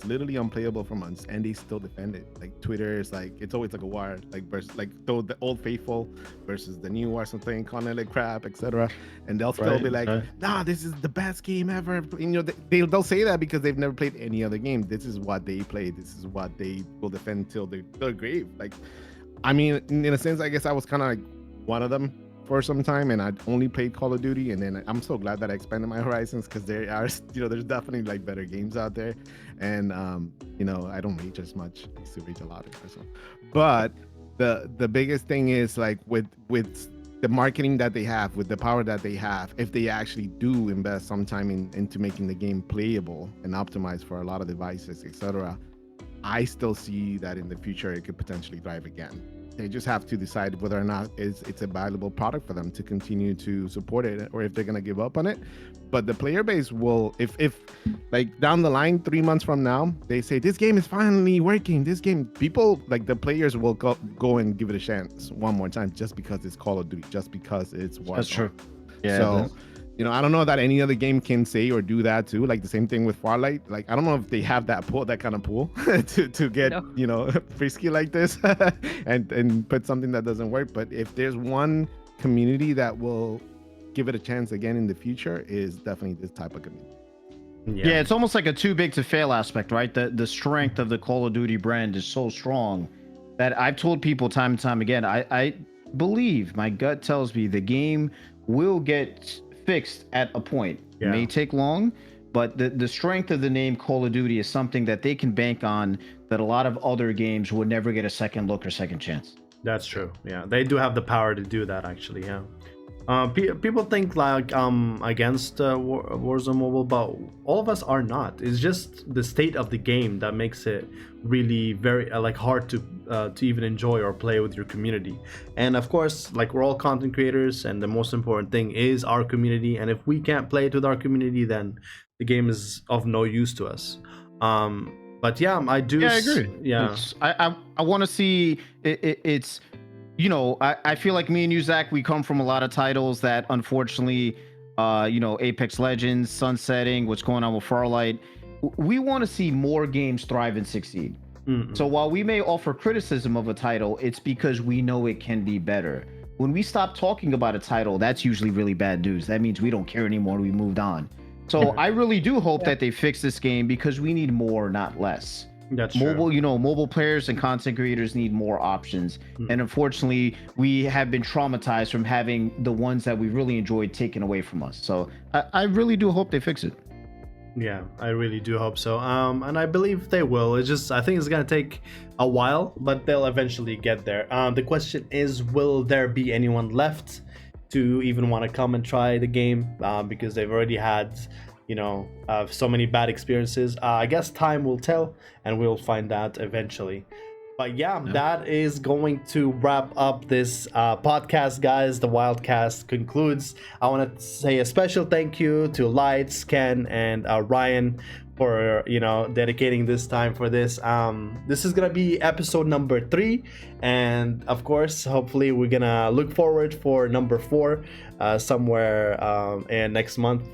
S4: literally unplayable for months, and they still defend it. Like Twitter is like, it's always like a war, like versus, like the old faithful versus the new or something, calling it crap, etc. And they'll still be like, nah, this is the best game ever. They'll say that because they've never played any other game. This is what they play. This is what they will defend till their grave. Like, I mean, in a sense, I guess I was kind of like one of them for some time, and I only played Call of Duty, and then I'm so glad that I expanded my horizons, because there are, there's definitely like better games out there, and I don't rage as much. I used to rage a lot in person, but the biggest thing is like with the marketing that they have, with the power that they have, if they actually do invest some time into making the game playable and optimized for a lot of devices, etc., I still see that in the future it could potentially thrive again. They just have to decide whether or not it's a valuable product for them to continue to support it, or if they're going to give up on it. But the player base will, if like down the line, 3 months from now, they say this game is finally working, this game, people, like the players will go and give it a chance one more time, just because it's Call of Duty, just because it's Warzone.
S3: That's true. Yeah.
S4: So, I don't know that any other game can say or do that too. Like the same thing with Farlight. Like, I don't know if they have that kind of pull to get, frisky like this and put something that doesn't work. But if there's one community that will give it a chance again in the future, is definitely this type of community.
S3: Yeah, it's almost like a too big to fail aspect, right? The strength of the Call of Duty brand is so strong that I've told people time and time again, I believe, my gut tells me the game will get fixed at a point. It may take long, but the strength of the name Call of Duty is something that they can bank on, that a lot of other games would never get a second look or second chance.
S1: That's true. Yeah, they do have the power to do that, actually. Yeah. People think like against Warzone Mobile, but all of us are not. It's just the state of the game that makes it really very hard to even enjoy or play with your community. And of course, like, we're all content creators, and the most important thing is our community. And if we can't play it with our community, then the game is of no use to us. But yeah, I do.
S3: Yeah, I agree.
S1: Yeah,
S3: I want to see it's. I feel like me and you, Zach, we come from a lot of titles that unfortunately, Apex Legends, sunsetting, what's going on with Farlight. We want to see more games thrive and succeed. So while we may offer criticism of a title, it's because we know it can be better. When we stop talking about a title, that's usually really bad news. That means we don't care anymore. We moved on. So I really do hope that they fix this game, because we need more, not less.
S1: That's
S3: mobile
S1: true.
S3: Mobile players and content creators need more options, and unfortunately we have been traumatized from having the ones that we really enjoyed taken away from us. So I really do hope they fix it.
S1: Yeah, I really do hope so. And I believe they will. I think it's gonna take a while, but they'll eventually get there. The question is, will there be anyone left to even want to come and try the game? Because they've already had so many bad experiences. I guess time will tell, and we'll find out eventually. But yeah, that is going to wrap up this podcast, guys. The WYLDCAST concludes. I want to say a special thank you to Lights, Ken, and Ryan for dedicating this time for this. This is gonna be episode number 3, and of course, hopefully, we're gonna look forward for number 4 somewhere in next month.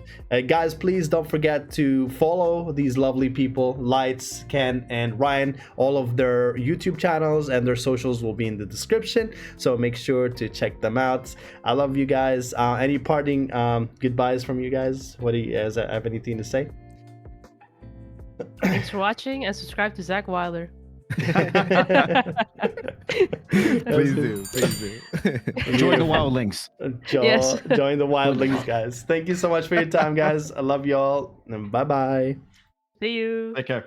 S1: Guys, please don't forget to follow these lovely people, Lights, Ken, and Ryan. All of their YouTube channels and their socials will be in the description, so make sure to check them out. I love you guys. Any parting goodbyes from you guys? What do you guys have anything to say?
S2: Thanks for watching, and subscribe to Zach Weiler.
S4: Please do.
S3: Join the wildlings.
S2: Yes.
S1: Join the wildlings, guys. Thank you so much for your time, guys. I love you all. And bye-bye.
S2: See you.
S3: Take care.